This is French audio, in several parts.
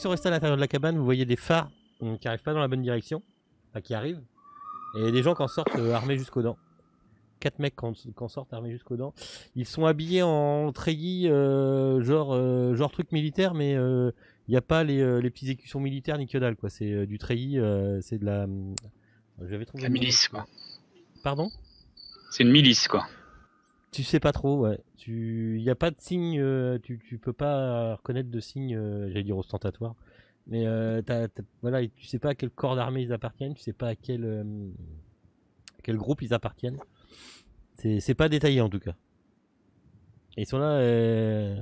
sont restés à l'intérieur de la cabane, vous voyez des phares qui arrivent pas dans la bonne direction, enfin qui arrivent, et des gens qui en sortent armés jusqu'aux dents. 4 mecs qui en sortent armés jusqu'aux dents. Ils sont habillés en treillis, genre truc militaire, mais il n'y a pas les petits écussons militaires ni que dalle, quoi. C'est du treillis, c'est de la. J'avais trouvé La milice, quoi. Pardon? C'est une milice, quoi. Tu sais pas trop, ouais. Il n'y a pas de signe, tu peux pas reconnaître de signe, j'allais dire ostentatoire. Mais voilà, tu sais pas à quel corps d'armée ils appartiennent, tu sais pas à quel groupe ils appartiennent. C'est pas détaillé en tout cas. Et ils sont là. Et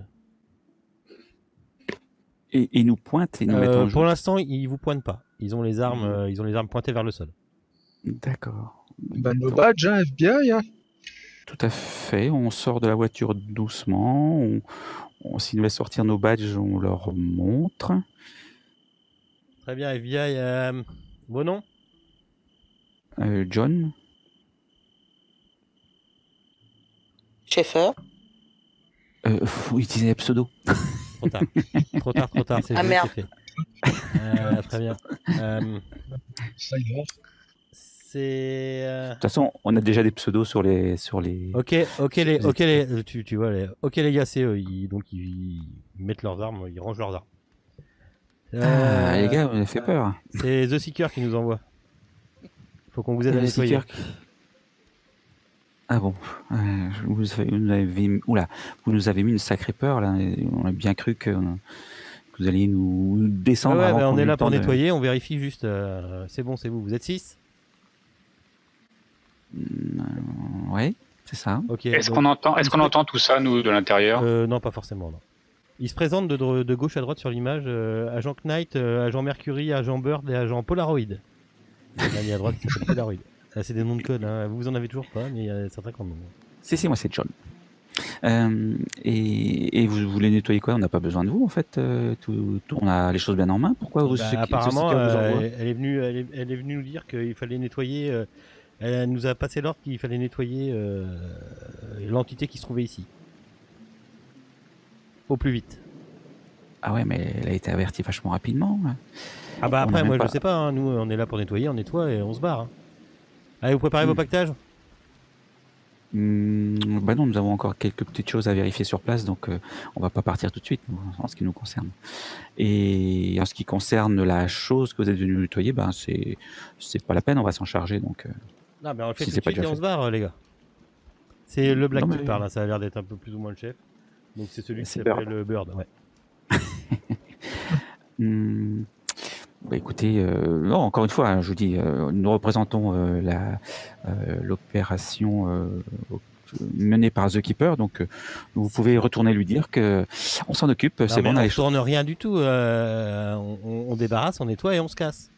ils nous pointent et nous mettent en jeu. Pour l'instant, ils vous pointent pas. Ils ont les armes pointées vers le sol. D'accord. Bah, nos badges, hein, FBI. Hein. Tout à fait. On sort de la voiture doucement. S'ils nous laissent sortir nos badges, on leur montre. Très bien, FBI. Vos noms? John. Schaeffer. Faut utiliser les pseudos. Trop tard, c'est merde. fait. Très bien. C'est. De toute façon, on a déjà des pseudos sur les. Ok, tu vois, les gars, c'est eux. Ils mettent leurs armes, ils rangent leurs armes. Les gars, on a fait peur. C'est The Seeker qui nous envoie. Faut qu'on vous aide à nettoyer. Ah bon, vous nous avez mis une sacrée peur là. On a bien cru que vous alliez nous descendre. Ouais, on est là pour nettoyer, on vérifie juste. C'est bon, c'est vous êtes 6 ? Ouais, c'est ça. Okay, est-ce qu'on entend tout ça, nous, de l'intérieur? Non, pas forcément. Non. Ils se présentent de gauche à droite sur l'image. Agent Knight, Agent Mercury, Agent Bird et Agent Polaroid. L'ami à droite, c'est Polaroid. C'est des noms de code, hein. Vous en avez toujours pas, mais il y a certains qui en ont. Si, moi c'est John. Et vous voulez nettoyer quoi? On n'a pas besoin de vous en fait. On a les choses bien en main. Pourquoi vous apparemment, elle est venue nous dire qu'il fallait nettoyer. Elle nous a passé l'ordre qu'il fallait nettoyer l'entité qui se trouvait ici. Au plus vite. Ah ouais, mais elle a été avertie vachement rapidement. Ah bah après, moi je sais pas. Hein. Nous, on est là pour nettoyer, on nettoie et on se barre. Hein. Allez, vous préparez vos pactages? Bah non, nous avons encore quelques petites choses à vérifier sur place, donc on va pas partir tout de suite en ce qui nous concerne. Et en ce qui concerne la chose que vous êtes venu nettoyer, ben c'est pas la peine, on va s'en charger. Donc, non, mais on le fait tout de suite et on se barre, les gars. C'est le Black qui parle, hein. Ça a l'air d'être un peu plus ou moins le chef. Donc c'est celui qui s'appelle le Bird, ouais. Bah écoutez, non, encore une fois, hein, je vous dis, nous représentons l'opération menée par The Keeper, donc vous pouvez retourner lui dire que on s'en occupe, c'est bon. On ne tourne rien du tout, on débarrasse, on nettoie et on se casse.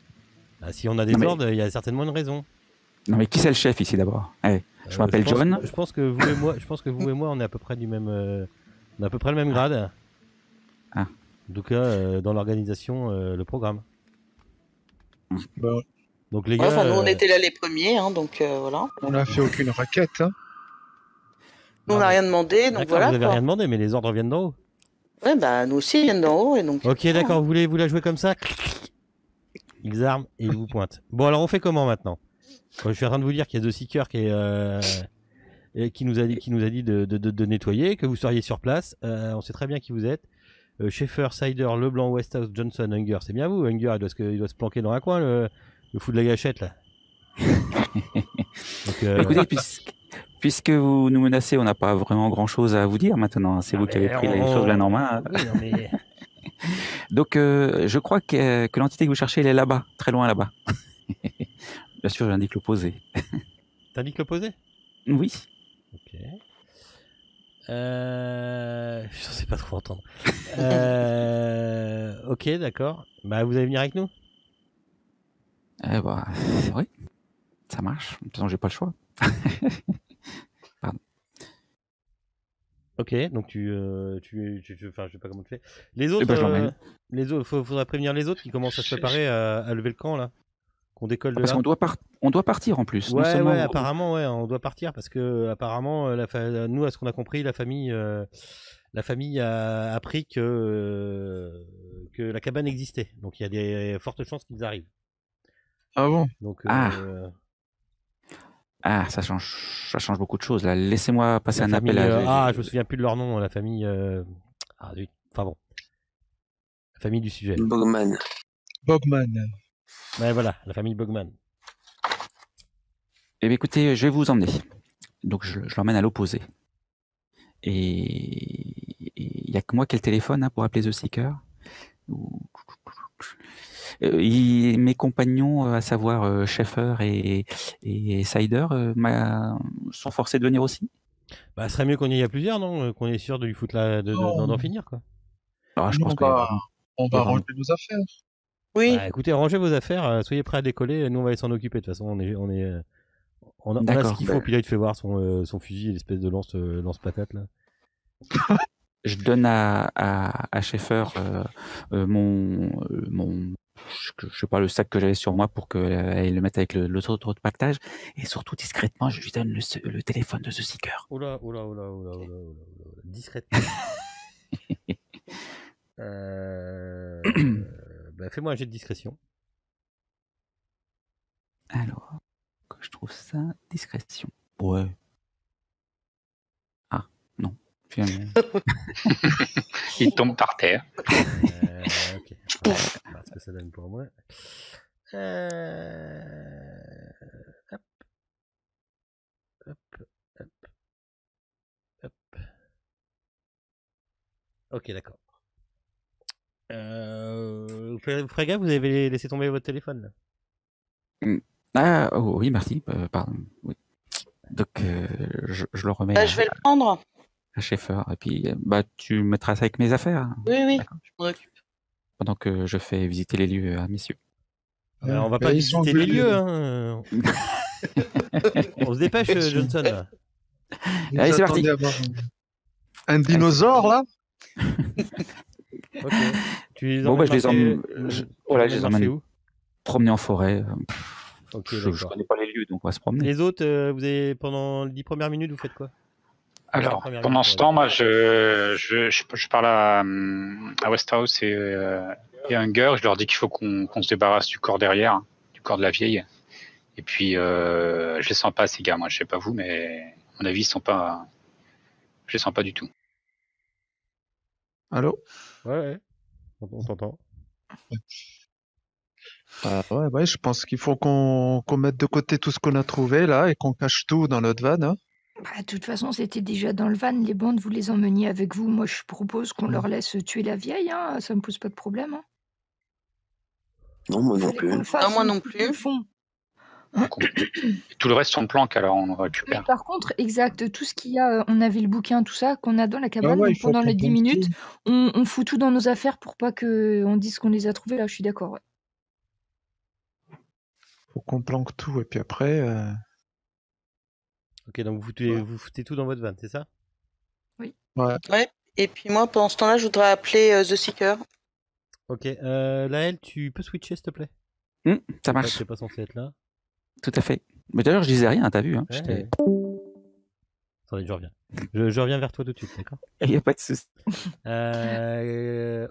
Bah, si on a des ordres, il y a certainement une raison. Non mais qui c'est le chef ici d'abord? Allez, je m'appelle John. Je pense que vous et moi, on est à peu près du même, on a à peu près le même grade. Ah. En tout cas, dans l'organisation, le programme. Bon. Donc les gars, nous on était là les premiers, hein, donc voilà. On n'a fait aucune raquette. Hein. Nous on n'a rien demandé, donc voilà. Vous n'avez rien demandé, mais les ordres viennent d'en haut. Ouais, bah nous aussi ils viennent d'en haut et donc. Ok, d'accord. Vous voulez vous la jouer comme ça? Ils arment et ils vous pointent. Bon, alors on fait comment maintenant? Je suis en train de vous dire qu'il y a The Seeker qui nous a dit de nettoyer, que vous seriez sur place. On sait très bien qui vous êtes. Schaeffer, Sider, Leblanc, Westhouse, Johnson, Unger, c'est bien vous. Unger, il doit se planquer dans un coin, le fou de la gâchette là. Donc, écoutez, puisque vous nous menacez, on n'a pas vraiment grand chose à vous dire maintenant. C'est vous qui avez pris les choses bien en main. Oui, non, mais... Donc, je crois que l'entité que vous cherchez, elle est là-bas, très loin là-bas. Bien sûr, j'indique l'opposé. T'indiques l'opposé? Oui. Ok. Je sais pas trop entendre. Ok, d'accord. Bah, vous allez venir avec nous? Oui. Ça marche. De toute façon, j'ai pas le choix. Pardon. Ok, donc enfin, je sais pas comment tu fais. Les autres, faudra prévenir les autres qui commencent à se préparer à lever le camp là. Qu'on décolle de là. Parce qu'on doit partir en plus. Ouais, apparemment, on doit partir parce que apparemment, nous, à ce qu'on a compris, la famille a appris que que la cabane existait. Donc il y a des fortes chances qu'ils arrivent. Ah bon? Donc, Ah, ça change beaucoup de choses. Là, laissez-moi passer un appel à. je me souviens plus de leur nom, la famille. Zut. Enfin bon. La famille du sujet. Bogman. Bogman. Ouais, voilà, la famille Bogman. Eh bien, écoutez, je vais vous emmener. Donc, je l'emmène à l'opposé. Et il n'y a que moi qui ai le téléphone hein, pour appeler The Seeker. Mes compagnons, à savoir Schaeffer et Sider, sont forcés de venir aussi. Bah, ce serait mieux qu'on y ait plusieurs, non? Qu'on est sûr de lui foutre d'en finir, quoi. Alors, je Nous, pense on va ranger nos affaires. Oui. Bah, écoutez, rangez vos affaires, soyez prêts à décoller. Nous, on va aller s'en occuper. De toute façon, on a ce D'accord, qu'il faut. Puis là, il te fait voir son fusil et l'espèce de lance-patate là. je donne à Schaeffer mon je sais pas, le sac que j'avais sur moi pour qu'elle le mette avec l'autre de pactage. Et surtout, discrètement, je lui donne le téléphone de The Seeker. Oula. Discrètement. Bah, fais-moi un jet de discrétion. Alors, que je trouve ça, discrétion. Ouais. Ah, non. Finalement. Il tombe par terre. Ok. On va voir ce que ça donne pour moi. Hop. Ok, d'accord. Frega, vous avez laissé tomber votre téléphone là. Ah, oh, oui, merci. Pardon. Oui. Donc, je le remets Bah, je vais le prendre. à Schaeffer. Et puis, tu mettras ça avec mes affaires. Oui. D'accord. Je m'en occupe. Pendant que je fais visiter les lieux à messieurs. On va pas visiter les lieux, hein. On se dépêche, Johnson. Là. Allez, c'est parti. Un dinosaure, là? Ok. Tu les Bon, je les emmène. je les emmène où? Promener en forêt. Ok, je connais pas les lieux, donc on va se promener. Les autres, vous avez pendant les 10 premières minutes, vous faites quoi? Alors, pendant ce temps, moi, je parle à Westhouse et Hunger. Je leur dis qu'il faut qu'on se débarrasse du corps derrière, hein, du corps de la vieille. Et puis, je les sens pas, ces gars. Moi, je sais pas vous, mais à mon avis, je les sens pas du tout. Allô? Ouais. On t'entend. Ouais, je pense qu'il faut qu'on mette de côté tout ce qu'on a trouvé là et qu'on cache tout dans notre van. Hein. Bah, de toute façon, c'était déjà dans le van, les bandes, vous les emmeniez avec vous. Moi, je propose qu'on leur laisse tuer la vieille, hein. Ça me pose pas de problème. Hein. Non, moi non plus. Non, moi non plus. Ils font. Tout le reste, on planque, alors on Oui, récupère. par contre, exact, tout ce qu'il y a, on avait le bouquin, tout ça, qu'on a dans la cabane, ouais, donc il faut pendant qu'on les 10 planque minutes, tout. on fout tout dans nos affaires pour pas qu'on dise qu'on les a trouvés, là, je suis d'accord. Ouais. Faut qu'on planque tout et puis après. Ok, donc vous foutez tout dans votre van, c'est ça? Ouais. Ouais. Et puis moi, pendant ce temps-là, je voudrais appeler The Seeker. Ok, Laël, tu peux switcher, s'il te plaît? Ça marche. T'es pas censé être là. Tout à fait. Mais d'ailleurs, je disais rien, t'as vu. Hein, Ouais. Attendez, je reviens. Je reviens vers toi tout de suite, d'accord? Il n'y a pas de souci.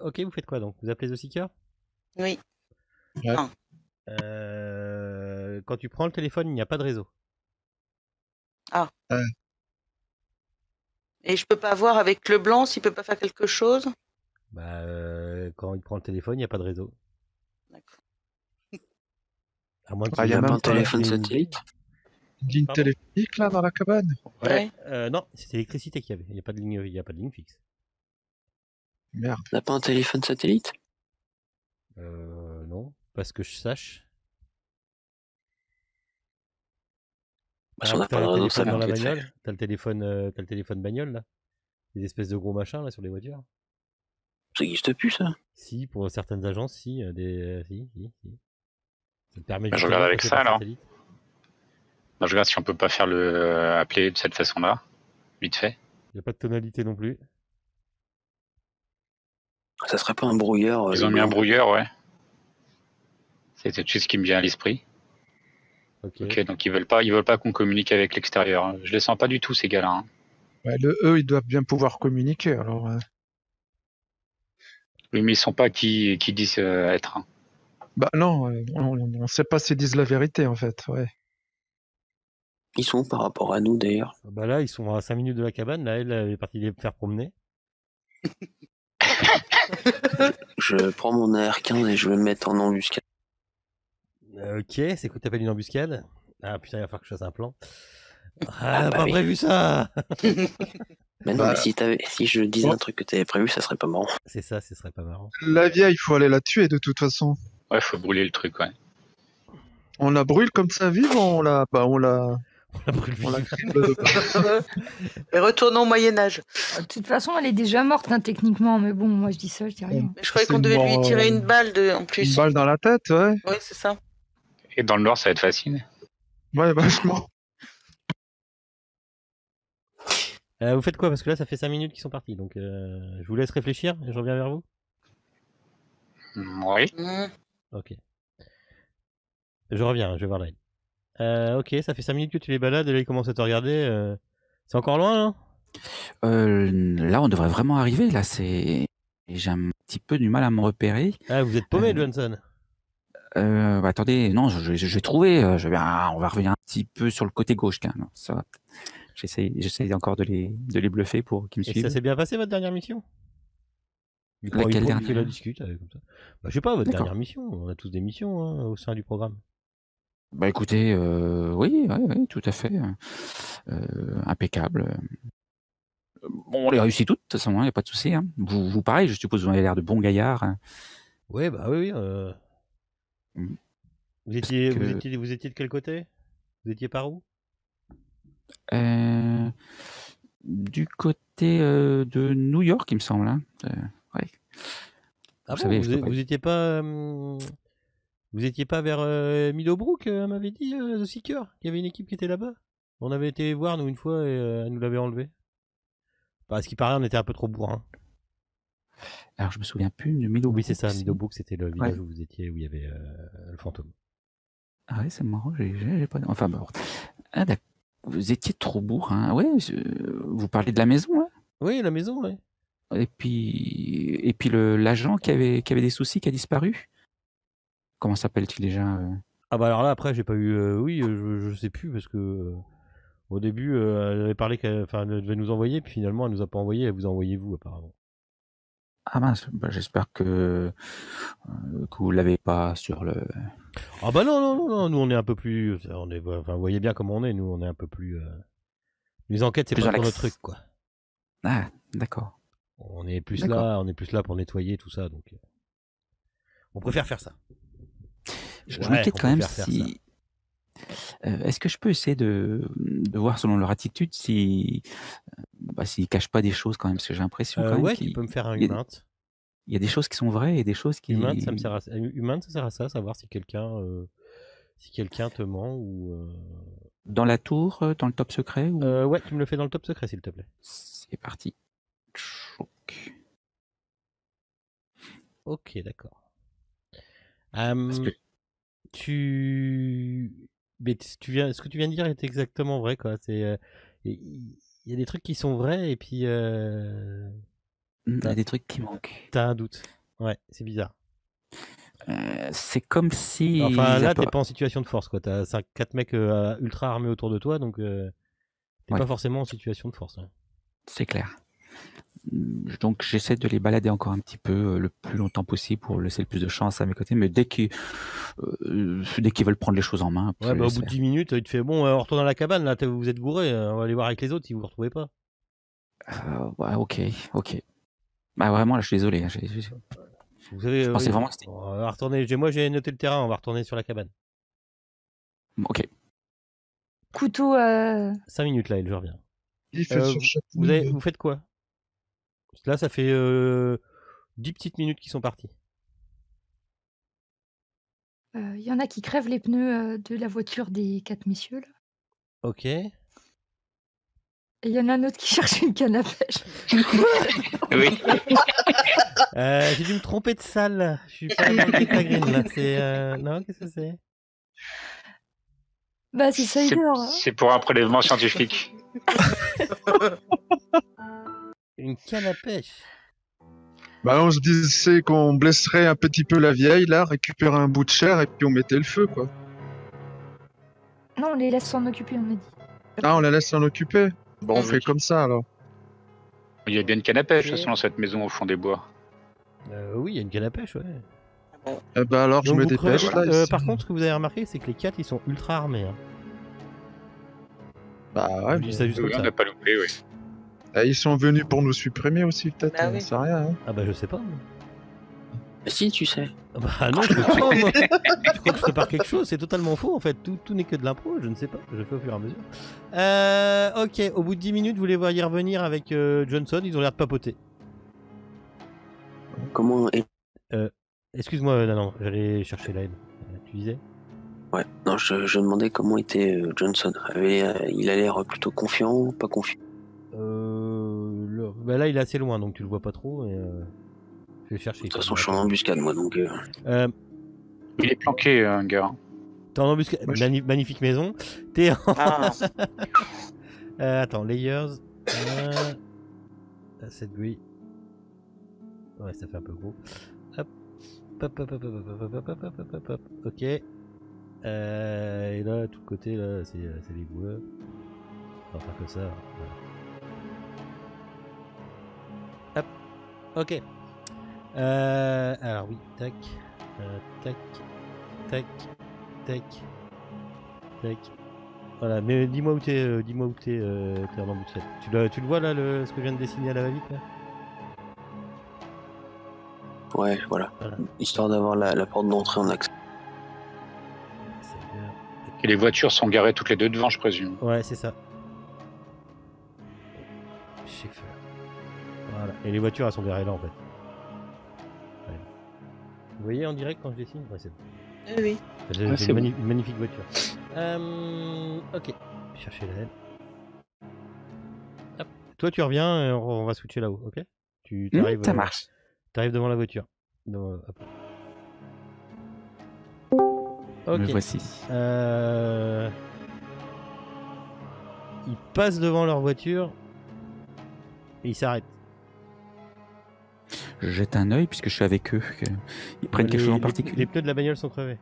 Ok, vous faites quoi donc? Vous appelez The Seeker? Oui. Ouais. Non. Quand tu prends le téléphone, il n'y a pas de réseau. Et je peux pas voir avec le blanc s'il peut pas faire quelque chose? Bah, quand il prend le téléphone, il n'y a pas de réseau. D'accord. À moins Ah, qu'il y a ait même Un pas téléphone une- satellite. Une ligne Pardon téléphonique là dans la cabane? Ouais. Non, c'est l'électricité qu'il y avait. Il n'y a pas de ligne fixe. Merde. On n'a pas un téléphone satellite? Non, parce que je sache. Parce qu'on n'a T'as pas de le réseau, téléphone ça dans la manquait de bagnole. faire. T'as le téléphone bagnole là. Les espèces de gros machins là sur les voitures. Ça n'existe plus, ça. Si, pour certaines agences, si, si. Ça te permet Je justement regarde de avec passer ça, par alors. satellite. Moi, je regarde si on peut pas faire appeler de cette façon-là, vite fait. Il n'y a pas de tonalité non plus. Ça serait pas un brouillard. Ils ont mis un brouilleur, ouais. C'est tout de suite ce qui me vient à l'esprit. Ok. Ok, donc ils veulent pas qu'on communique avec l'extérieur. Hein. Je les sens pas du tout, ces gars-là. Hein. Ouais, eux, ils doivent bien pouvoir communiquer alors. Oui, mais ils sont pas qui disent être. Hein. Bah non, on sait pas s'ils disent la vérité en fait. Ouais. Ils sont où par rapport à nous d'ailleurs? Bah là, ils sont à 5 minutes de la cabane. Là, elle est partie les faire promener. Je prends mon AR-15 et je vais me mettre en embuscade. Ok, c'est quoi que t'appelles une embuscade? Ah putain, il va falloir que je fasse un plan. Ah, bah pas oui. prévu ça. Mais non, Bah, mais si je disais bon. un truc que t'avais prévu, ça serait pas marrant. C'est ça, ce serait pas marrant. La vieille, il faut aller la tuer de toute façon. Ouais, faut brûler le truc, ouais. On la brûle comme ça vive ou on la brûle on la vive. crible Et retournons au Moyen-Âge. De toute façon, elle est déjà morte, hein, techniquement, mais bon, moi je dis ça, je dis rien. Mais je croyais C'est qu'on devait une lui mort, tirer une balle en Une plus. balle dans la tête, ouais. Oui, c'est ça. Et dans le noir, ça va être facile. Ouais, vachement. Vous faites quoi? Parce que là, ça fait 5 minutes qu'ils sont partis. Donc, je vous laisse réfléchir et je reviens vers vous. Oui. Ok. Je reviens, je vais voir là. Ok, ça fait 5 minutes que tu les balades et là, ils commencent à te regarder. C'est encore loin, là? Là, on devrait vraiment arriver. Là, j'ai un petit peu du mal à me repérer. Ah, vous êtes paumé, Johnson. Attendez, non, j'ai trouvé. On va revenir un petit peu sur le côté gauche, quand même. Ça va. J'essaie encore de les bluffer pour qu'ils me Et suivent. ça s'est bien passé, votre dernière mission? Laquelle il fait dernière la discute comme ça. Bah, je sais pas, votre D'accord. dernière mission. On a tous des missions hein, au sein du programme. Bah écoutez, oui, tout à fait. Impeccable. Bon, on les réussit toutes, de toute façon, il n'y a pas de souci. Hein. Vous, pareil, je suppose, vous avez l'air de bons gaillards. Hein. Ouais, bah oui. Mm. Vous étiez de quel côté? Vous étiez par où? Du côté de New York, il me semble. Hein. Ouais. Ah Vous bon, savez, vous étiez pas... Vous étiez pas vers Meadowbrook, m'avait dit The Seeker, qu'il y avait une équipe qui était là-bas. On avait été voir, nous, une fois, et elle nous l'avait enlevé. Parce qu'il paraît, on était un peu trop bourrin. Alors, je me souviens plus de Meadowbrook. Oui, c'est ça, Meadowbrook, c'était le village où vous étiez, où il y avait le fantôme. Ah ouais, c'est marrant, j'ai pas... Enfin, bon. Ah, d'accord. Vous étiez trop bourrin. Ouais, vous parlez de la maison, là? Oui, la maison, oui. Et puis l'agent qui avait des soucis, qui a disparu. Comment s'appelle-t-il déjà Ah bah alors là, après, j'ai pas eu... oui, je sais plus, parce que... au début, elle avait parlé elle devait nous envoyer, puis finalement, elle nous a pas envoyé, elle vous a envoyé vous, apparemment. Ah mince, bah, j'espère que vous l'avez pas sur le... Ah bah non, nous on est un peu plus... vous voyez bien comment on est, nous on est un peu plus... Les enquêtes, c'est Plus pas dans trop l'axe. notre truc, quoi. Ah, d'accord. On est plus D'accord. là pour nettoyer tout ça, donc... on préfère faire ça. Je m'inquiète on quand même préfère faire si... est-ce que je peux essayer de voir selon leur attitude s'ils cachent pas des choses quand même, parce que j'ai l'impression quand même ouais, tu peux me faire un humain. Il y a des choses qui sont vraies et des choses qui... Humain, ça sert à ça, savoir si quelqu'un te ment ou... Dans la tour, dans le top secret ou... Ouais, tu me le fais dans le top secret, s'il te plaît. C'est parti. Choc. Ok, d'accord. Parce que... Mais ce que tu viens de dire est exactement vrai, quoi. C'est... il y a des trucs qui sont vrais et puis... Il y a des trucs qui manquent. T'as un doute. Ouais, c'est bizarre. C'est comme si... Enfin, là, t'es pas en situation de force, quoi. T'as 4 mecs ultra armés autour de toi, donc t'es pas forcément en situation de force. Hein. C'est clair. Donc, j'essaie de les balader encore un petit peu le plus longtemps possible pour laisser le plus de chance à mes côtés, mais dès qu'ils veulent prendre les choses en main... Ouais, bah, au bout de 10 minutes, il te fait, bon, on retourne à la cabane, là, vous êtes bourrés, on va aller voir avec les autres si vous vous retrouvez pas. Ouais, ok. Bah vraiment, là, je suis désolé. Vous savez, je pensais vraiment que c'était... On va retourner. Moi, j'ai noté le terrain. On va retourner sur la cabane. Ok. Couteau. 5 minutes là, et je reviens. Vous vous faites quoi? Là, ça fait 10 petites minutes qu'ils sont partis. Il y en a qui crèvent les pneus de la voiture des 4 messieurs là. Ok. Et il y en a un autre qui cherche une canne à pêche. Oui. J'ai dû me tromper de salle. Je suis pas dans le Delta Green là. C'est non, qu'est-ce que c'est? Bah c'est Cider. C'est pour un prélèvement scientifique. Une canne à pêche. Bah, on se disait qu'on blesserait un petit peu la vieille, là, récupérer un bout de chair et puis on mettait le feu, quoi. Non, on les laisse s'en occuper, on a dit. Ah, on la laisse s'en occuper. Bon, on Oui. fait comme ça, alors. Il y a bien une canne à pêche, de toute façon, dans cette maison au fond des bois. Oui, il y a une canne à pêche, ouais. Eh ben alors, je Donc me vous dépêche, crevez- là. ici. par contre, ce que vous avez remarqué, c'est que les 4 ils sont ultra armés. Hein. Bah Je ouais, vous dis ça juste Oui, comme on ça. n'a pas loupé, oui. ils sont venus pour nous supprimer aussi, peut-être. Bah on oui. sait rien, hein. Ah bah je sais pas. moi. Si, tu sais. Ah bah non, je sais pas, moi. Je crois que je prépare quelque chose, c'est totalement faux en fait. Tout n'est que de l'impro, je ne sais pas, je fais au fur et à mesure. Ok, au bout de 10 minutes, vous les voyez revenir avec Johnson, ils ont l'air de papoter. Comment... Excuse-moi, non, j'allais chercher l'aide. Tu disais Ouais, non, je demandais comment était Johnson. Il a l'air plutôt confiant ou pas confiant? Bah là, il est assez loin, donc tu le vois pas trop. Et, je vais chercher. De toute façon, je suis en embuscade, moi, donc... Il est planqué, un gars. T'es en embuscade. Moi, je- Magnifique maison. T'es en... Ah, attends, layers. Cette grille. Ouais, ça fait un peu gros. Hop. Hop, hop, hop, hop, hop, hop, hop, hop, hop, hop. Ok. Et là, tout le côté, là, c'est les bois. On va faire que ça. Voilà. Hop. Ok. Alors oui, tac. Tac. Tac. Tac. Tac. Voilà, mais dis-moi où t'es, t'es en embuscade. Tu le vois là, ce que je viens de dessiner à la va-vite là? Ouais, voilà. Voilà. Histoire d'avoir la porte d'entrée en accès. C'est bien. Et les voitures sont garées toutes les deux devant, je présume. Ouais, c'est ça. Schaeffer. Voilà. Et les voitures, elles sont garées là en fait. Ouais. Vous voyez en direct quand je dessine? Ouais, c'est bon. oui. C'est Ouais, c'est une magnifique voiture. Ok. Chercher la haine. Hop. Toi, tu reviens, et on va switcher là-haut, ok? Tu t'arrives. Ça marche. T'arrives devant la voiture. Hop. Ok. Me voici. Ils passent devant leur voiture et ils s'arrêtent. Je jette un œil puisque je suis avec eux. Ils prennent quelque chose en Les particulier. pneus de la bagnole sont crevés.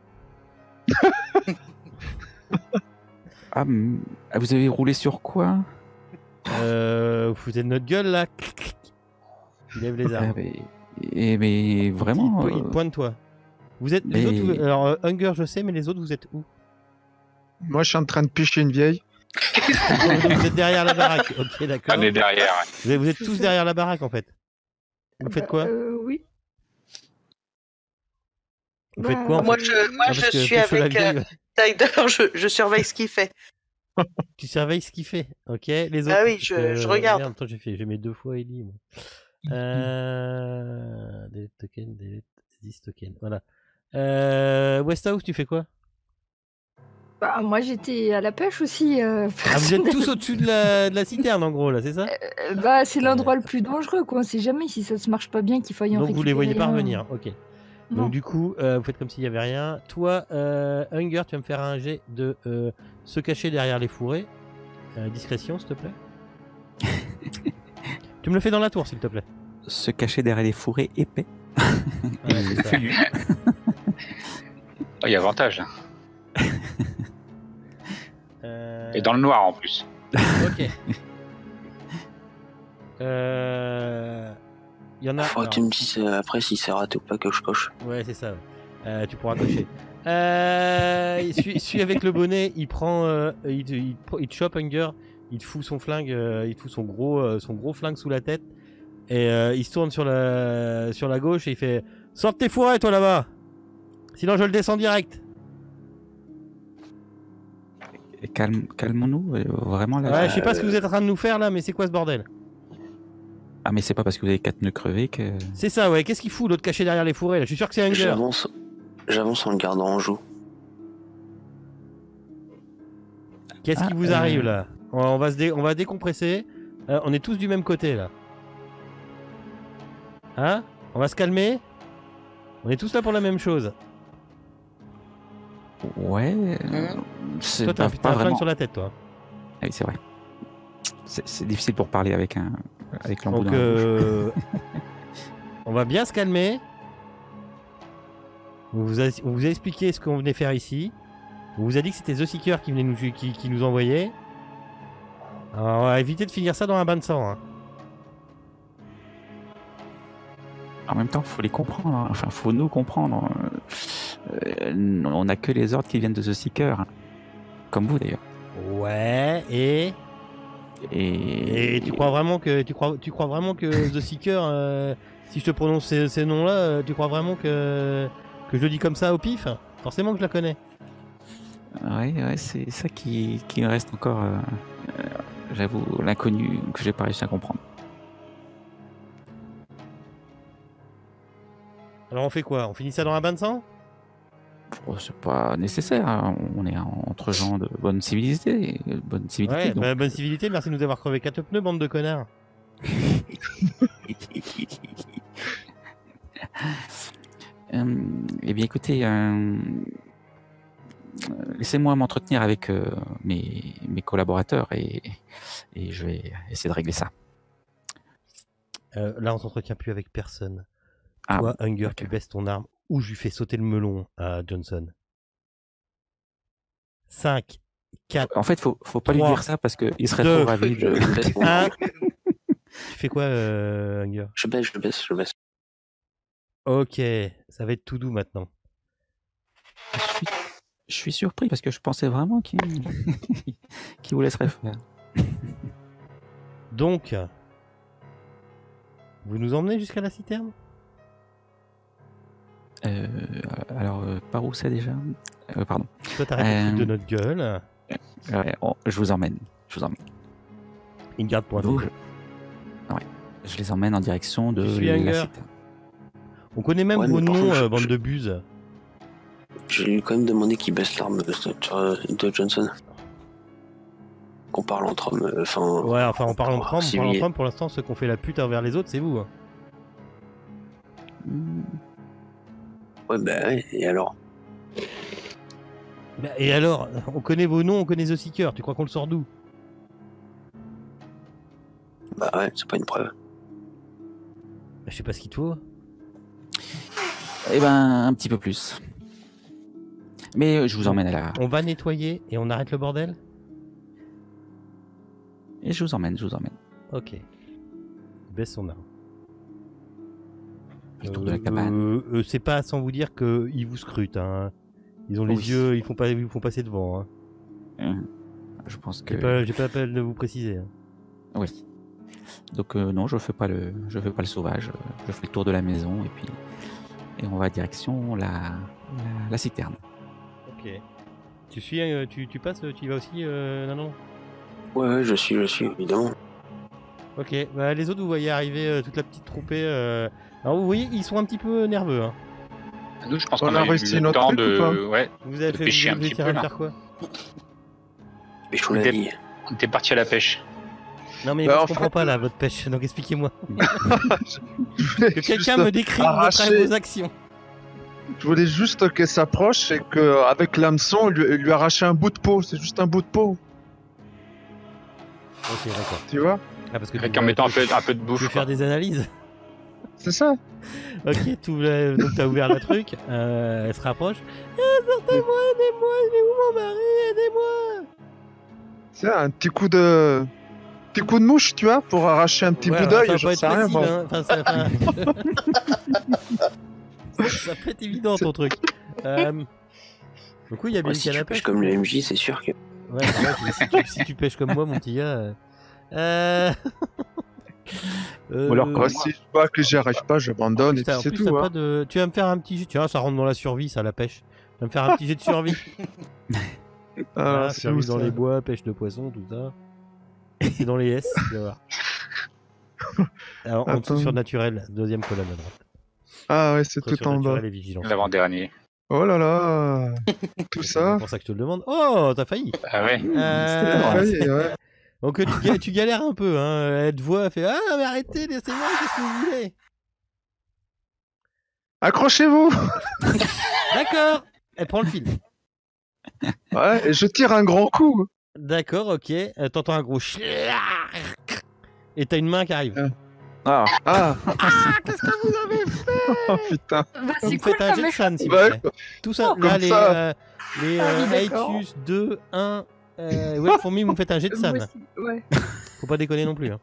Ah, vous avez roulé sur quoi? Vous foutez de notre gueule là. Il lève les armes. Mais vraiment. Il pointe toi. Vous êtes les autres. Alors Hunger, je sais, mais les autres, vous êtes où? Moi, je suis en train de picher une vieille. Vous êtes derrière la baraque. Ok, d'accord. On est derrière. Ouais. Vous êtes tous derrière la baraque en fait. Vous faites quoi? Oui. Vous faites quoi en Moi, fait? je suis avec Tyler, je surveille ce qu'il fait. Tu surveilles ce qu'il fait, ok? Les autres. Ah oui, je regarde. Merde, attends, j'ai mis 2 fois Ellie. Moi. Delete token, delete this token. Voilà. Westhouse, tu fais quoi? Bah, moi, j'étais à la pêche aussi. Vous êtes tous au-dessus de la citerne, en gros, là, c'est ça? Bah, c'est l'endroit le plus dangereux, quoi. On sait jamais si ça se marche pas bien qu'il faille en Donc vous les voyez pas récupérer un. revenir, ok. Non. Donc du coup, vous faites comme s'il y avait rien. Toi, Hunger, tu vas me faire un jet de se cacher derrière les fourrés. Discrétion, s'il te plaît. Tu me le fais dans la tour, s'il te plaît. Se cacher derrière les fourrés épais. Ouais, c'est ça. Il y a avantage. Et dans le noir en plus. Ok. Il y en a. Faudra que tu me dises après si c'est raté ou pas que je coche. Ouais, c'est ça. Tu pourras cocher. Celui avec le bonnet, il prend, il te chope Hunger, il te fout son flingue, il te fout son gros flingue sous la tête, et il se tourne sur la gauche et il fait sors de tes fourrés toi là-bas, sinon je le descends direct. Calmons-nous, vraiment là. Ouais, je sais pas ce que vous êtes en train de nous faire là, mais c'est quoi ce bordel? Ah, mais c'est pas parce que vous avez 4 pneus crevés que. C'est ça, ouais. Qu'est-ce qu'il fout l'autre caché derrière les fourrés là? Je suis sûr que c'est Hunger. J'avance en le gardant en joue. Qu'est-ce qui vous arrive là? On va décompresser. On est tous du même côté là. Hein? On va se calmer. On est tous là pour la même chose. Ouais. C'est Toi, t'as un pas flingue vraiment. sur la tête, toi. Ah oui, c'est vrai. C'est difficile pour parler avec l'embout Donc, dans la bouche. On va bien se calmer. On vous a expliqué ce qu'on venait faire ici. On vous a dit que c'était The Seeker qui venait qui nous envoyait. Alors, on va éviter de finir ça dans un bain de sang. Hein. En même temps, faut les comprendre. Hein. Enfin, faut nous comprendre. On n'a que les ordres qui viennent de The Seeker. Hein. Comme vous d'ailleurs. Ouais, et tu crois vraiment que The Seeker, si je te prononce ces noms-là, tu crois vraiment que je le dis comme ça au pif? Forcément que je la connais. Ouais, c'est ça qui me reste encore, j'avoue, l'inconnu que j'ai pas réussi à comprendre. Alors on fait quoi? On finit ça dans un bain de sang? Oh, c'est pas nécessaire, hein. On est entre gens de bonne civilité. Ouais, donc. bonne civilité, merci de nous avoir crevé 4 pneus, bande de connards. Eh bien écoutez, laissez-moi m'entretenir avec mes collaborateurs et je vais essayer de régler ça. Là on s'entretient plus avec personne. Ah, Toi, Hunger, ok. tu baisses ton arme ou je lui fais sauter le melon à Johnson. 5, 4, En fait, faut pas lui 3, dire ça parce qu'il serait 2, trop ravi de... Je baisse mon 1. Tu fais quoi, Hunger? Je baisse. Ok, ça va être tout doux maintenant. Je suis surpris parce que je pensais vraiment qu'il vous laisserait faire. Donc, vous nous emmenez jusqu'à la citerne? Alors, par où c'est déjà? Pardon. Toi, t'arrêtes de notre gueule. Je vous emmène. Une garde pointée. Donc, je les emmène en direction de Je suis la Hunger. citerne. On connaît même Ouais, vos mais par noms, contre, bande de buses. Je lui ai quand même demandé qu'il baisse l'arme de Johnson. Qu'on parle entre hommes. Ouais, enfin, en parlant de Trump, civilier. pour l'instant, ceux qu'on fait la pute envers les autres, c'est vous. Hein. Ouais, bah ouais, et alors? Bah, et alors, on connaît vos noms, on connaît The Seeker, tu crois qu'on le sort d'où? Bah ouais, c'est pas une preuve. Bah, je sais pas ce qu'il te faut. Eh ben, un petit peu plus. Mais je vous emmène à la... On va nettoyer et on arrête le bordel? Et je vous emmène. Ok. Baisse son arme. Le tour de la cabane. C'est pas sans vous dire qu'ils vous scrutent. Hein. Ils ont les Oui. yeux, ils vous font passer devant. Hein. Je pense que... J'ai pas la peine de vous préciser. Hein. Oui. Donc non, je fais pas le sauvage. Je fais le tour de la maison et on va direction la citerne. Ok. Tu suis, tu passes, tu y vas aussi, non. Ouais, je suis, évidemment. Ok. Bah, les autres, vous voyez arriver toute la petite troupée. Alors vous voyez, ils sont un petit peu nerveux. Hein. Nous, je pense On qu'on a a eu réussi le notre temps truc ou pas de... Ouais, Vous avez de fait pêcher un vous petit étiez peu, en train de là. faire quoi? Mais je vous l'ai dit. on était parti à la pêche. Non mais Bah, je en comprends fait- pas là votre pêche. Donc expliquez-moi. Je voulais Que quelqu'un juste me décrive arracher- vos actions. Je voulais juste qu'elle s'approche et qu'avec l'hameçon, lui arracher un bout de peau. C'est juste un bout de peau, Ok, d'accord. tu vois? Ah, parce que Avec en mettant un peu de tu veux bouffe. faire quoi. des analyses. C'est ça. Ok, donc t'as ouvert le truc, elle se rapproche. Sortez-moi, aidez-moi, il est où mon mari, aidez-moi. C'est un petit coup de mouche, tu vois, pour arracher un petit Ouais, bout alors, d'œil. ça va J'en pas sais être rien, facile, moi. hein. Enfin, ça peut être évident ton truc. Du coup, il y a bien Ouais, une si tu canne à pêches pêche. comme le MJ, c'est sûr que. Ouais, si tu pêches comme moi, mon petit gars. Ou alors, Ouais, si je vois que j'y arrive pas, j'abandonne et putain, puis en c'est plus, tout. t'as Hein. pas de... Tu vas me faire un petit jet. Tiens, ça rentre dans la survie, ça, la pêche. Tu vas me faire un petit jet de survie. Voilà, C'est survie où dans ça les bois, pêche de poissons, tout ça. C'est dans les S, tu vas voir. Alors, en dessous, Attends. sur naturel, deuxième colonne à droite. Ah ouais, c'est Entre tout en bas. surnaturel et vigilance. L'avant-dernier. Oh là là. Tout C'est ça. pour ça que je te le demande. Oh, t'as failli. Ah ouais. Ah oui, ouais. Donc tu galères un peu, hein. Elle te voit, elle fait ah mais arrêtez, laissez-moi, qu'est-ce que vous voulez? Accrochez-vous. D'accord. Elle prend le fil. Ouais, et je tire un grand coup. D'accord, ok. T'entends un gros et t'as une main qui arrive. Ah, Qu'est-ce que vous avez fait? Oh putain. Bah, Vous c'est me cool faites un comme jet de méchant. san, s'il vous Ouais, plaît. Tout ça, comme là, ça. les Ah oui, d'accord. Aetius 2, 1... ouais, Fourmi, vous me faites un jet de san. Ouais. Faut pas déconner non plus. Hein.